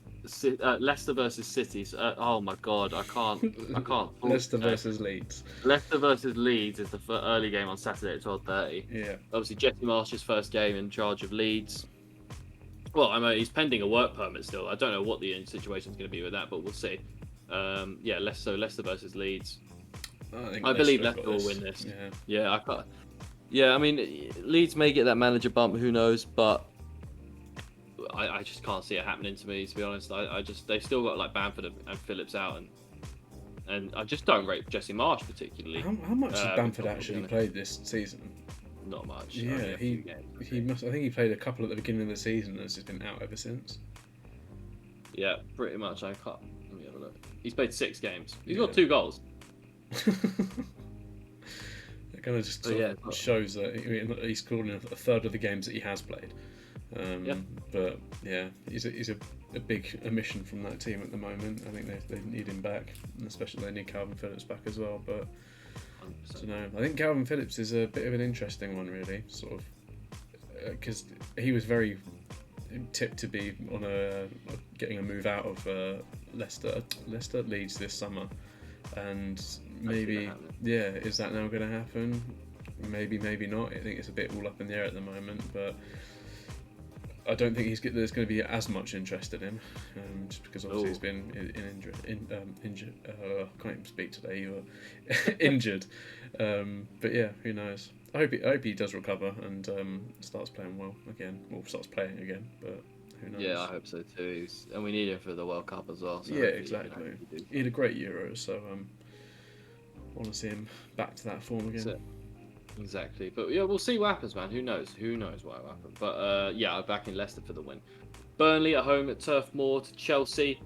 Leicester versus City. Oh my God, I can't. Leicester versus Leeds. Leicester versus Leeds is the early game on Saturday at 12:30. Yeah. Obviously, Jesse Marsh's first game in charge of Leeds. Well, I mean, he's pending a work permit still. I don't know what the situation is going to be with that, but we'll see. Leicester versus Leeds. I believe Leicester will win this. Yeah, I can't. Yeah, I mean, Leeds may get that manager bump. Who knows? But I just can't see it happening to me. To be honest, they've still got like Bamford and Phillips out, and I just don't rate Jesse Marsh particularly. How much has Bamford actually played this season? Not much. Yeah, he must. I think he played a couple at the beginning of the season and has just been out ever since. Yeah, pretty much. I can't. Let me have a look. He's played 6 games. He's got 2 goals. It kind of just shows that he's scored in a third of the games that he has played. But yeah, he's a big omission from that team at the moment. I think they need him back, and especially they need Calvin Phillips back as well. But 100%. I don't know. I think Calvin Phillips is a bit of an interesting one, really, sort of, because he was very tipped to be on getting a move out of Leicester. Leicester Leeds this summer, and maybe is that now going to happen? Maybe not. I think it's a bit all up in the air at the moment, but I don't think there's going to be as much interest in him, just because obviously he's been injured. I can't even speak today. You were injured, but yeah, who knows? I hope he does recover and starts playing well again, or starts playing again. But who knows? Yeah, I hope so too. And we need him for the World Cup as well. So yeah, exactly. He had a great Euro, so I want to see him back to that form again. Exactly, but yeah, we'll see what happens, man. Who knows what will happen? But yeah, I'm back in Leicester for the win. Burnley at home at Turf Moor to Chelsea.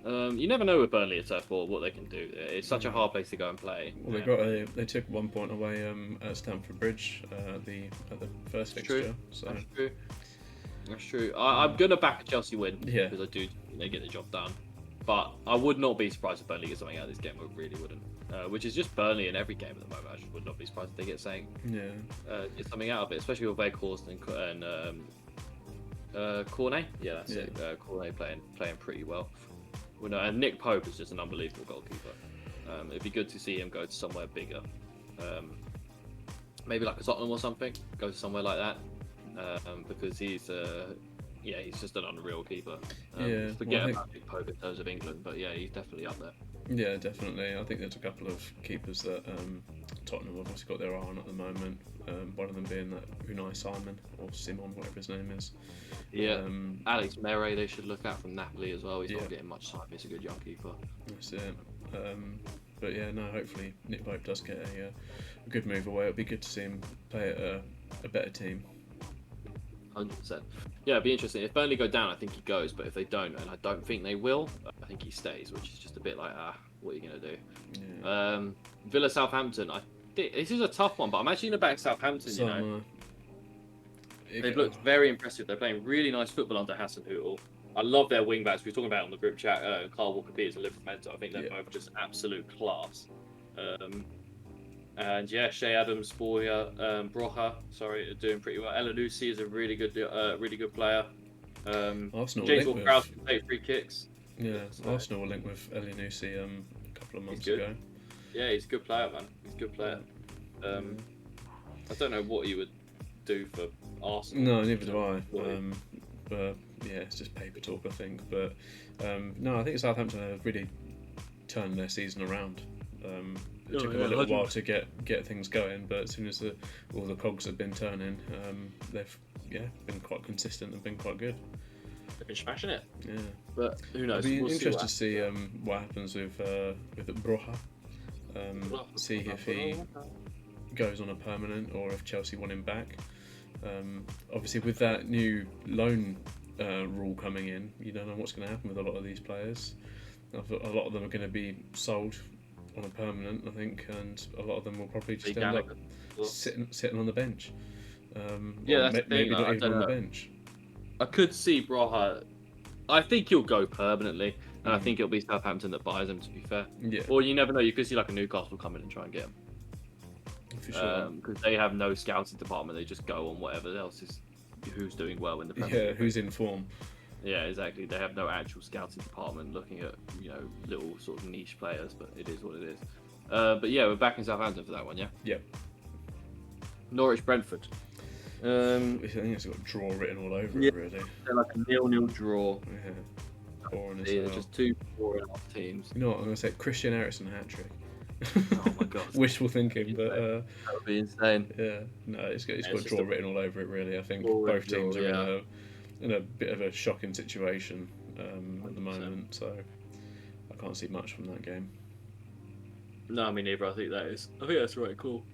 You never know with Burnley at Turf Moor what they can do. It's such a hard place to go and play. Well, they took 1 point away at Stamford Bridge at the first fixture. So That's true. I'm gonna back a Chelsea win because I do think they get the job done. But I would not be surprised if Burnley get something out of this game. I really wouldn't. Which is just Burnley in every game at the moment. I just would not be surprised if they get get something out of it, especially with Weghorst and Cornet. Yeah, that's it. Cornet playing pretty well. Well, no, and Nick Pope is just an unbelievable goalkeeper. It'd be good to see him go to somewhere bigger, maybe like a Tottenham or something. Go to somewhere like that, because he's just an unreal keeper. Forget about Nick Pope in terms of England, but yeah, he's definitely up there. Yeah, definitely. I think there's a couple of keepers that Tottenham have obviously got their eye on at the moment. One of them being that Unai Simon, or Simon, whatever his name is. Yeah, Alex Mere they should look at from Napoli as well. He's not getting much time. He's a good young keeper. That's it. But yeah, no, hopefully Nick Pope does get a good move away. It'll be good to see him play at a better team. 100%. Yeah, it'd be interesting. If Burnley go down, I think he goes. But if they don't, and I don't think they will, I think he stays, which is just a bit like, what are you going to do? Yeah. Villa Southampton. This is a tough one, but I'm actually going to back Southampton, They've looked very impressive. They're playing really nice football under Hasenhüttl. I love their wing backs. We were talking about it on the group chat. Carl Walker-Peters and Livramento. I think they're both just absolute class. And yeah, Shea Adams, Broja, are doing pretty well. Elanusi is a really good player. Arsenal James Ward-Prowse can take free kicks. Yeah, Arsenal were linked with Elanusi a couple of months ago. Yeah, he's a good player, man. He's a good player. I don't know what he would do for Arsenal. No, neither do I. But yeah, it's just paper talk, I think. But no, I think Southampton have really turned their season around. It took them a little while to get things going, but as soon as all the cogs have been turning, they've been quite consistent and been quite good. They've been smashing it. Yeah, but who knows? It'll be interesting to see what happens with Broja. See if he goes on a permanent or if Chelsea want him back. Obviously, with that new loan rule coming in, you don't know what's going to happen with a lot of these players. A lot of them are going to be sold on a permanent, I think, and a lot of them will probably just end up sitting on the bench. That's the thing. Maybe not even on the bench. I could see Broja. I think he'll go permanently, and I think it'll be Southampton that buys him. To be fair, or you never know. You could see like a Newcastle come in and try and get him. For sure. Because they have no scouting department. They just go on whatever else is who's doing well in the Premier League. Yeah, who's in form. Yeah, exactly. They have no actual scouting department looking at little sort of niche players, but it is what it is. But yeah, we're back in Southampton for that one, yeah. Yeah. Norwich Brentford. I think it's got draw written all over it, really. They're like a 0-0 draw. Yeah. They're just 2 4-1 teams. You know what? I'm gonna say Christian Eriksen hat trick. Oh my god. Wishful thinking, but that would be insane. Yeah, no, it's got draw written all over it. Really, I think both teams are in a bit of a shocking situation at the moment, so I can't see much from that game. No, me neither. I think that's right. Cool.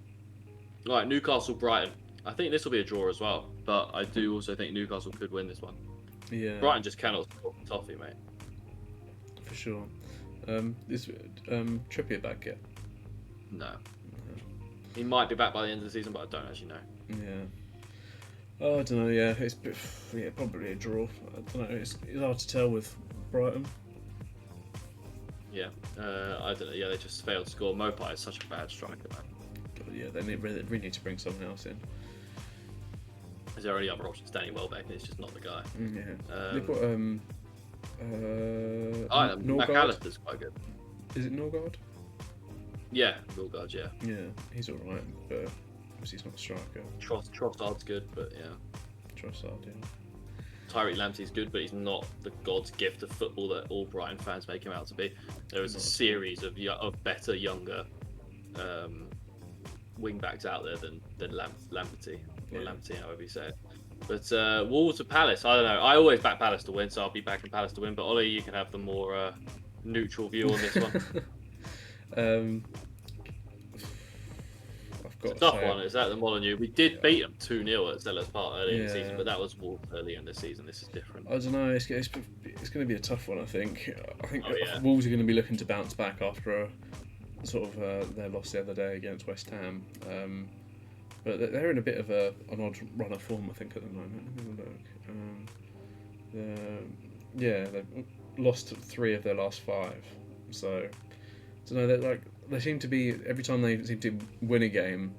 Right, Newcastle Brighton. I think this will be a draw as well, but I do also think Newcastle could win this one. Yeah. Brighton just cannot score toffee, mate. For sure. Is Trippier back yet? No. He might be back by the end of the season, but I don't actually know. Yeah. Oh, I don't know. Yeah, it's probably a draw. I don't know. It's hard to tell with Brighton. Yeah. I don't know. Yeah, they just failed to score. Mopai is such a bad striker, man. God, yeah, they really need to bring someone else in. Is there any other options? Danny Welbeck, and it's just not the guy. Yeah. They've got I don't know. Norgard. McAllister's quite good. Is it Norgard? Yeah, Norgard, yeah. Yeah, he's alright, but obviously he's not a striker. Trossard's good, but yeah. Trossard, yeah. Tyreek Lamptey's good, but he's not the god's gift of football that all Brighton fans make him out to be. There is a series of better, younger wing backs out there than Lamptey, or Lamptey, however you say it. But Wolves to Palace, I don't know. I always back Palace to win, so I'll be backing Palace to win. But Ollie, you can have the more neutral view on this one. It's a tough one. Is that the Molyneux? We did beat them 2-0 at Selhurst Park earlier in the season, but that was Wolves earlier in the season. This is different. I don't know. It's going to be a tough one. I think Wolves are going to be looking to bounce back after sort of their loss the other day against West Ham. But they're in a bit of an odd run of form, I think, at the moment. Let me have a look. They've lost 3 of their last 5. So, I don't know. They seem to be, every time they seem to win a game,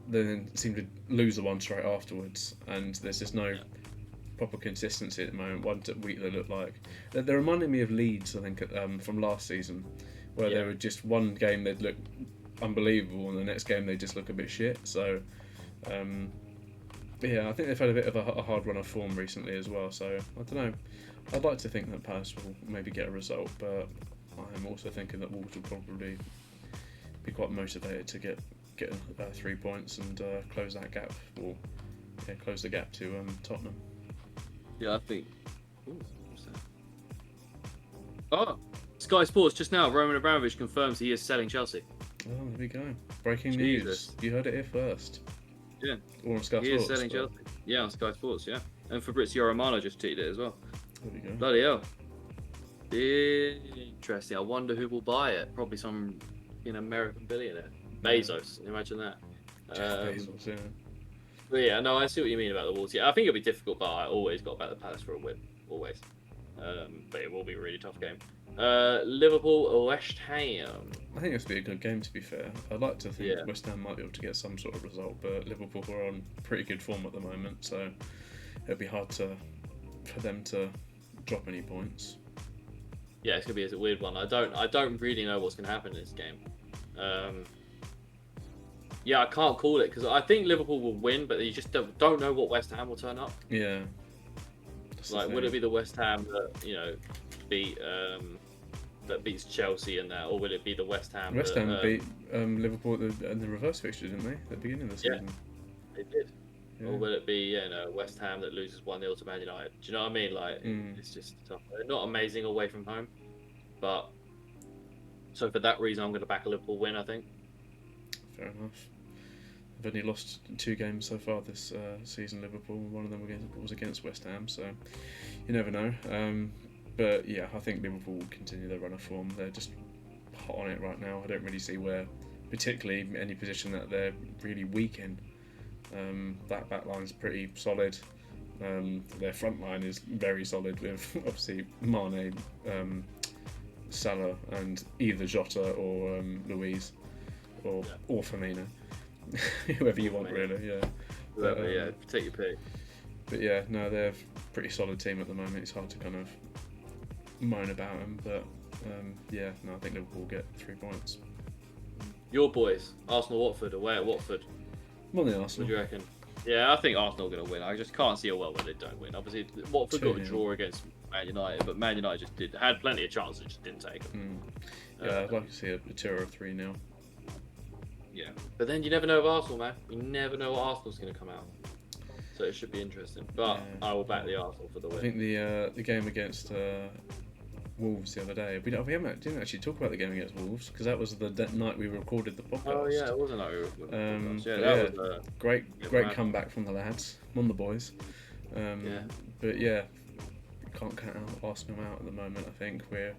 they then seem to lose the one straight afterwards, and there's just no proper consistency at the moment. One week they look like they're reminding me of Leeds, I think, from last season, where they were just one game they'd look unbelievable, and the next game they just look a bit shit. So, I think they've had a bit of a hard run of form recently as well. So I don't know. I'd like to think that Palace will maybe get a result, but I'm also thinking that Wolves will probably be quite motivated to get 3 points and close that gap, or close the gap to Tottenham. Yeah, I think. Ooh, what's that? Oh, Sky Sports just now. Roman Abramovich confirms he is selling Chelsea. Oh, there we go. Breaking news. You heard it here first. Yeah. Or on Sky Sports. He is selling Chelsea. Yeah, on Sky Sports. Yeah, and Fabrizio Romano just tweeted it as well. There we go. Bloody hell. Interesting. I wonder who will buy it. Probably some American billionaire. Bezos. Imagine that. Jeff Bezos, yeah. But yeah, no, I see what you mean about the Wolves. Yeah, I think it'll be difficult, but I always got back the Palace for a win. Always. But it will be a really tough game. Liverpool or West Ham? I think this will be a good game, to be fair. I'd like to think West Ham might be able to get some sort of result, but Liverpool are on pretty good form at the moment, so it'll be hard for them to drop any points. Yeah, it's gonna be a weird one. I don't really know what's gonna happen in this game. I can't call it because I think Liverpool will win, but you just don't know what West Ham will turn up. Yeah. Would it be the West Ham that that beats Chelsea and that, or will it be the West Ham? West Ham beat Liverpool in the reverse fixture, didn't they? At the beginning of the season. Yeah, they did. Yeah. Or will it be West Ham that loses 1-0 to Man United? Do you know what I mean? It's just tough. They're not amazing away from home, but so for that reason, I'm going to back a Liverpool win. I think. Fair enough. They've only lost 2 games so far this season, Liverpool. One of them was against West Ham, so you never know. But yeah, I think Liverpool will continue their run of form. They're just hot on it right now. I don't really see where, particularly any position that they're really weak in. That back line's pretty solid. Their front line is very solid with obviously Mane, Salah, and either Jota or Luiz, or Firmino. Whoever you want, really, yeah. Whoever, take your pick. But yeah, no, they're a pretty solid team at the moment. It's hard to kind of moan about them, but I think Liverpool will get 3 points. Your boys, Arsenal-Watford, away at Watford. More than Arsenal. What do you reckon? Yeah, I think Arsenal are going to win. I just can't see a world where they don't win. Obviously, Watford got a draw against Man United, but Man United had plenty of chances, just didn't take them. Yeah, I'd like to see a tour of 3-0. Yeah, but then you never know with Arsenal, man. You never know what Arsenal's going to come out. So it should be interesting. But I will back the Arsenal for the win. I think the game against Wolves the other day. We didn't actually talk about the game against Wolves because that was the night we recorded the podcast. Oh yeah, it was a night we recorded the podcast. Yeah, that was a great comeback from the lads, on the boys. But yeah, can't count Arsenal out at the moment. I think we're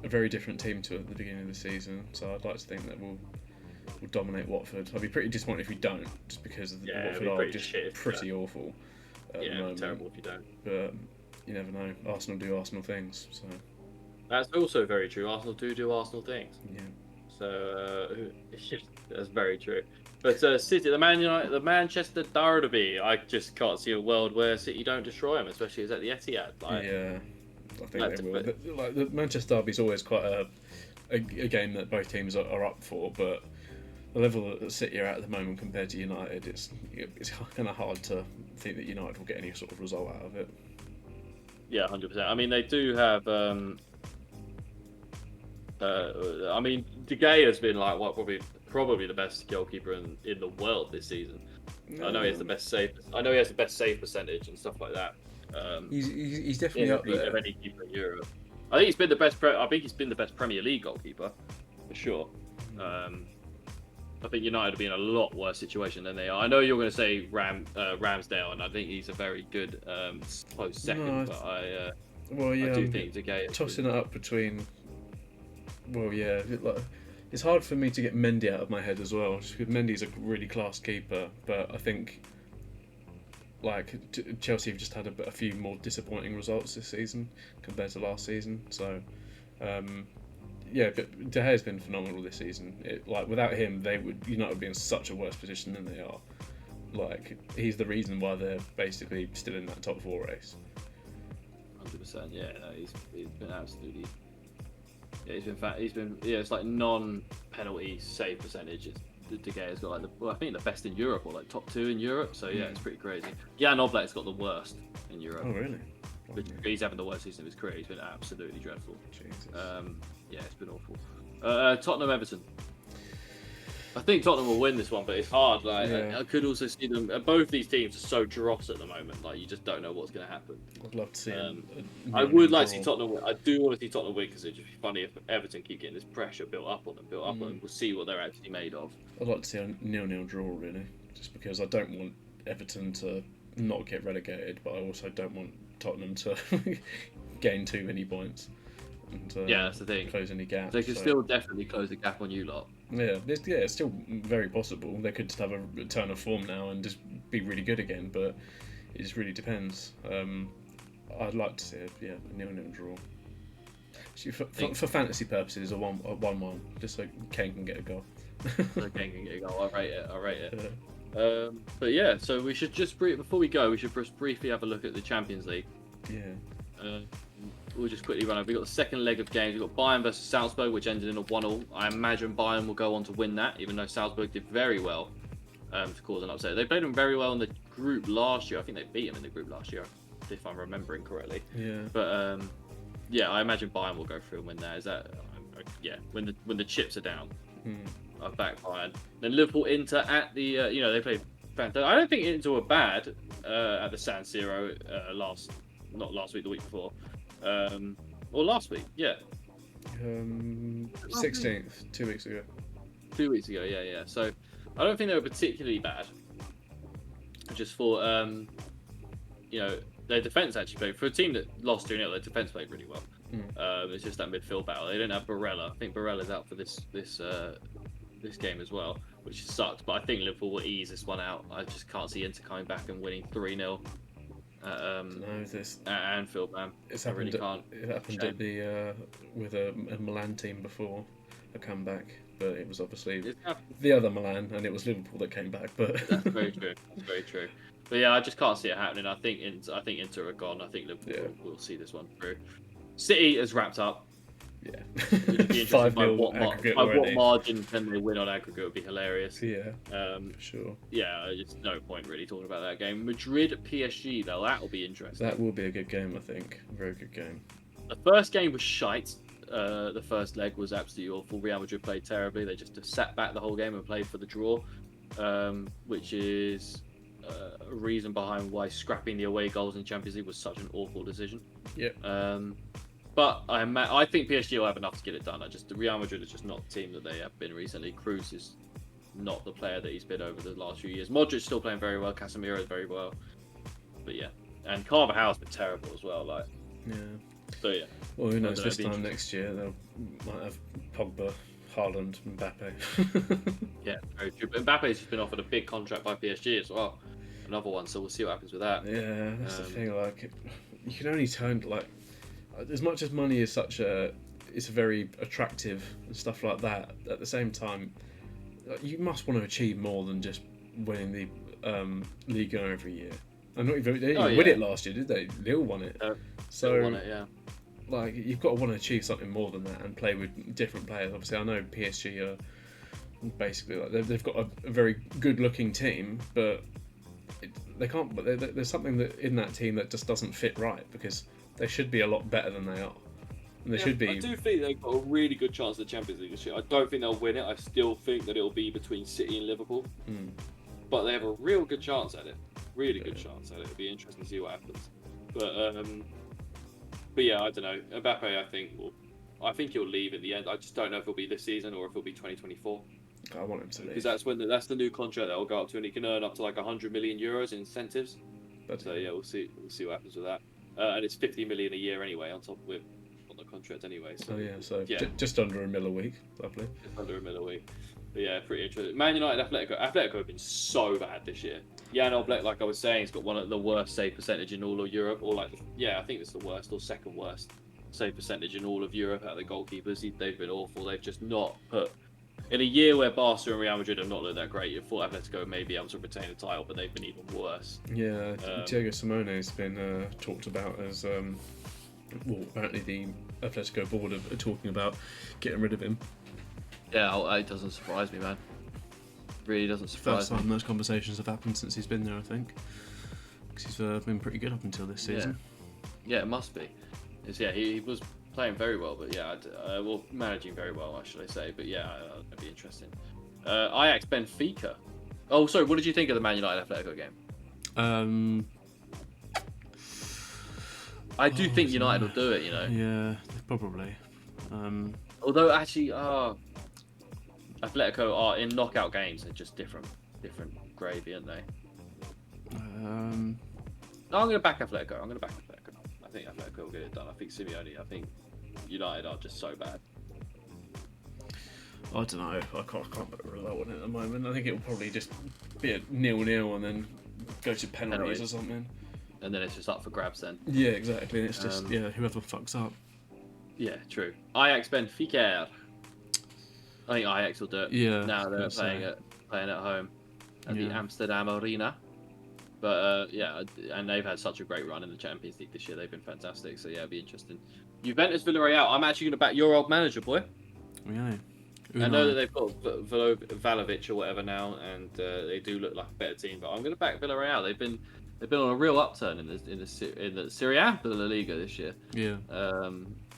a very different team to at the beginning of the season. So I'd like to think that we'll dominate Watford. I'd be pretty disappointed if we don't, just because Watford are just pretty awful at the moment. Terrible if you don't. But you never know. Arsenal do Arsenal things, so. That's also very true. Arsenal do Arsenal things. Yeah. So that's very true. But City, the Manchester Derby, I just can't see a world where City don't destroy them, especially as at the Etihad. Like, yeah, I think they will. Like the Manchester Derby is always quite a game that both teams are up for, but the level that City are at the moment compared to United, it's kind of hard to think that United will get any sort of result out of it. Yeah, 100%. I mean, they do have. I mean, De Gea has been like probably the best goalkeeper in the world this season. I know he has the best save. I know he has the best save percentage and stuff like that. He's definitely up there. Of any keeper in Europe. I think he's been the best. I think he's been the best Premier League goalkeeper for sure. I think United will be in a lot worse situation than they are. I know you're going to say Ramsdale, and I think he's a very good close second. But I do think De Gea tossing it up between. Well, yeah, it's hard for me to get Mendy out of my head as well, just because Mendy's a really class keeper, but I think like Chelsea have just had a few more disappointing results this season compared to last season. So, yeah, but De Gea's been phenomenal this season. Without him, United would be in such a worse position than they are. Like, he's the reason why they're basically still in that top 4 race. 100%. Yeah, no, he's been absolutely. Yeah, he's been. Yeah, it's like non-penalty save percentage. De Gea's got like I think the best in Europe, or like top 2 in Europe. So yeah, it's pretty crazy. Jan Oblak's got the worst in Europe. Oh really? He's having the worst season of his career. He's been absolutely dreadful. Jesus. Yeah, it's been awful. Tottenham Everton. I think Tottenham will win this one, but it's hard. Like I could also see them. Both these teams are so dross at the moment. Like you just don't know what's going to happen. I'd love to see. I would like to see Tottenham win. I do want to see Tottenham win because it'd just be funny if Everton keep getting this pressure built up on them. We'll see what they're actually made of. I'd like to see a 0-0 draw, really, just because I don't want Everton to not get relegated, but I also don't want Tottenham to gain too many points. And, yeah, that's the thing. Close any gaps. They could still definitely close the gap on you lot. Yeah, it's still very possible. They could just have a turn of form now and just be really good again, but it just really depends. I'd like to see a 0-0 draw. Actually, for fantasy purposes, a 1-1, just so Kane can get a goal. So Kane can get a goal. I rate it. But yeah, so we should just before we go, we should just briefly have a look at the Champions League. Yeah. We'll just quickly run over. We've got the second leg of games. We've got Bayern versus Salzburg, which ended in a 1-1. I imagine Bayern will go on to win that, even though Salzburg did very well to cause an upset. They played them very well in the group last year. I think they beat them in the group last year, if I'm remembering correctly. Yeah. But yeah, I imagine Bayern will go through and win that. Is that yeah? When the chips are down, I back Bayern. Then Liverpool, Inter at the they played fantastic. I don't think Inter were bad at the San Siro not last week, the week before. Or last week, yeah. 16th, 2 weeks ago. 2 weeks ago, yeah. So I don't think they were particularly bad. I just thought, their defence actually played for a team that lost 2-0. Their defence played really well. It's just that midfield battle. They didn't have Barella. I think Barella's out for this game as well, which sucks. But I think Liverpool will ease this one out. I just can't see Inter coming back and winning 3-0. At Anfield, man. It happened at the with a Milan team before a comeback, but it was obviously the other Milan, and it was Liverpool that came back. But that's very true. That's very true. But yeah, I just can't see it happening. I think Inter are gone. I think Liverpool will see this one through. City is wrapped up. Yeah. It'd be interesting by what margin can they win on aggregate? It would be hilarious. Yeah. For sure. Yeah, it's no point really talking about that game. Madrid PSG though, that will be interesting. That will be a good game, I think. A very good game. The first game was shite. The first leg was absolutely awful. Real Madrid played terribly. They just sat back the whole game and played for the draw, which is a reason behind why scrapping the away goals in Champions League was such an awful decision. Yeah. But I think PSG will have enough to get it done. The Real Madrid is just not the team that they have been recently. Kroos is not the player that he's been over the last few years. Modric still playing very well. Casemiro is very well. But yeah, and Carvajal's been terrible as well. Yeah. So yeah. Well, who knows? This time next year they might have Pogba, Haaland, Mbappe. Yeah, very true. But Mbappe's just been offered a big contract by PSG as well. Another one. So we'll see what happens with that. Yeah, that's the thing. You can only turn as much as money is it's very attractive and stuff like that. At the same time, you must want to achieve more than just winning the Liga every year. And not even they didn't win it last year, did they? Lille won it. Lille won it, yeah. Like, you've got to want to achieve something more than that and play with different players. Obviously, I know PSG are basically like they've got a very good-looking team, but they can't. But there's something that in that team that just doesn't fit right, because they should be a lot better than they are. And they should be. I do think they've got a really good chance at the Champions League this year. I don't think they'll win it. I still think that it'll be between City and Liverpool. But they have a real good chance at it. Really good chance at it. It'll be interesting to see what happens. But yeah, I don't know. Mbappe, I think he'll leave in the end. I just don't know if it'll be this season or if it'll be 2024. I want him to leave, because that's the new contract that will go up to, and he can earn up to like 100 million euros in incentives. So yeah, we'll see what happens with that. And it's 50 million a year anyway on top of it on the contract anyway. So just under $1 million a week, lovely. Just under $1 million a week. But yeah, pretty interesting. Man United, Atletico have been so bad this year. Jan Oblak, like I was saying, he's got one of the worst save percentage in all of Europe, or I think it's the worst or second worst save percentage in all of Europe out of the goalkeepers. They've been awful. They've just not put. In a year where Barca and Real Madrid have not looked that great, you thought Atletico may be able to retain the title, but they've been even worse. Yeah, Diego Simone's been talked about as apparently the Atletico board are talking about getting rid of him. Yeah, it doesn't surprise me, man. Really doesn't surprise me. First time those conversations have happened since he's been there, I think. Because he's been pretty good up until this season. Yeah, it must be. He was playing very well, but managing very well, should I say. But yeah, it'd be interesting. Ajax Benfica. Oh, sorry, what did you think of the Man United Atletico game? I do think United will do it, you know. Yeah, probably. Although, actually, Atletico are in knockout games. They're just different gravy, aren't they? No, I'm going to back Atletico. I think Atletico will get it done. I think Simeone. I think United are just so bad. I don't know. I can't put a result on it at the moment. I think it'll probably just be a 0-0 and then go to penalties or something. And then it's just up for grabs then. Yeah, exactly. And it's just whoever fucks up. Yeah, true. Ajax Benfica. I think Ajax will do it. Yeah. Now they're playing at home at the Amsterdam Arena. But and they've had such a great run in the Champions League this year. They've been fantastic. So yeah, it'll be interesting. Juventus Villarreal. I'm actually going to back your old manager, boy. Really? I know that they've got Vlahovic or whatever now, and they do look like a better team. But I'm going to back Villarreal. They've been on a real upturn in the Serie A, the La Liga this year. Yeah.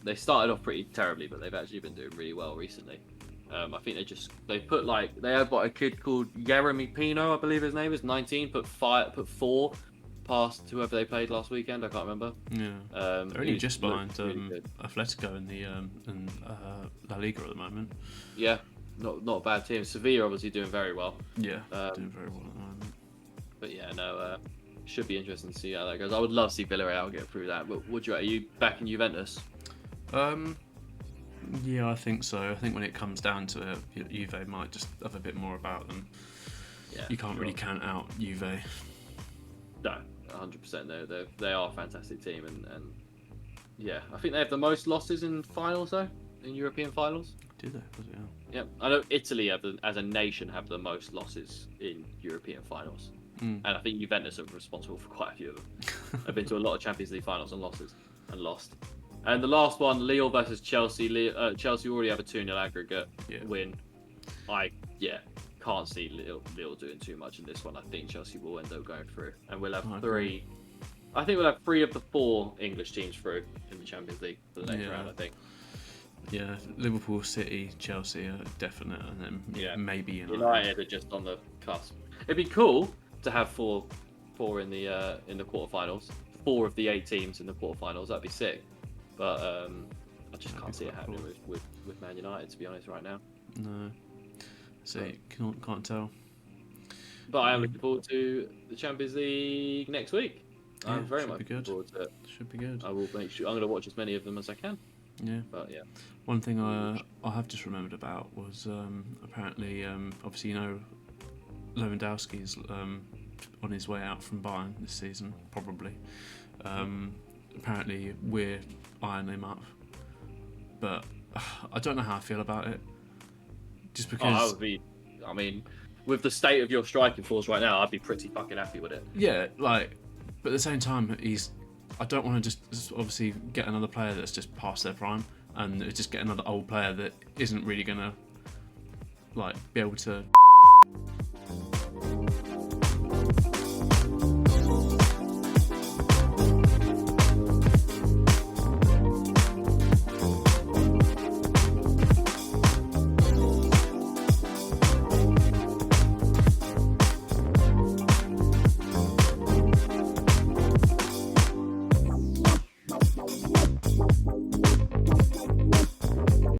They started off pretty terribly, but they've actually been doing really well recently. I think they had a kid called Jeremy Pino, I believe his name is, 19, put 4 past whoever they played last weekend. I can't remember. Yeah. They're only just behind really Atletico in the La Liga at the moment. Yeah, not a bad team. Sevilla obviously doing very well. Yeah, doing very well at the moment. But yeah, no, should be interesting to see how that goes. I would love to see Villarreal get through that. But are you backing Juventus? Yeah, I think so. I think when it comes down to it, Juve might just have a bit more about them. Yeah, you can't really count out Juve. No, 100%. They are a fantastic team, and yeah, I think they have the most losses in finals though, in European finals. Do they? Yeah, I know Italy as a nation have the most losses in European finals, and I think Juventus are responsible for quite a few of them. I've been to a lot of Champions League finals and lost. And the last one, Lille versus Chelsea. Chelsea already have a 2-0 aggregate win. I can't see Lille doing too much in this one. I think Chelsea will end up going through, and we'll have 3. I think we'll have 3 of the 4 English teams through in the Champions League for the next round. I think. Yeah, Liverpool, City, Chelsea are definite, and then maybe United are just on the cusp. It'd be cool to have 4 in the quarterfinals. 4 of the 8 teams in the quarterfinals. That'd be sick. But I just can't see it happening with Man United, to be honest, right now. No. So can't tell. But I am looking forward to the Champions League next week. I'm very much looking forward to it. Should be good. I will make sure I'm going to watch as many of them as I can. Yeah. But yeah. One thing I have just remembered about was apparently obviously Lewandowski's on his way out from Bayern this season, probably. Apparently we're eyeing him up, but I don't know how I feel about it. Just because I mean, with the state of your striking force right now, I'd be pretty fucking happy with it. Yeah, like, but at the same time, I don't want to just obviously get another player that's just past their prime, and just get another old player that isn't really gonna like be able to.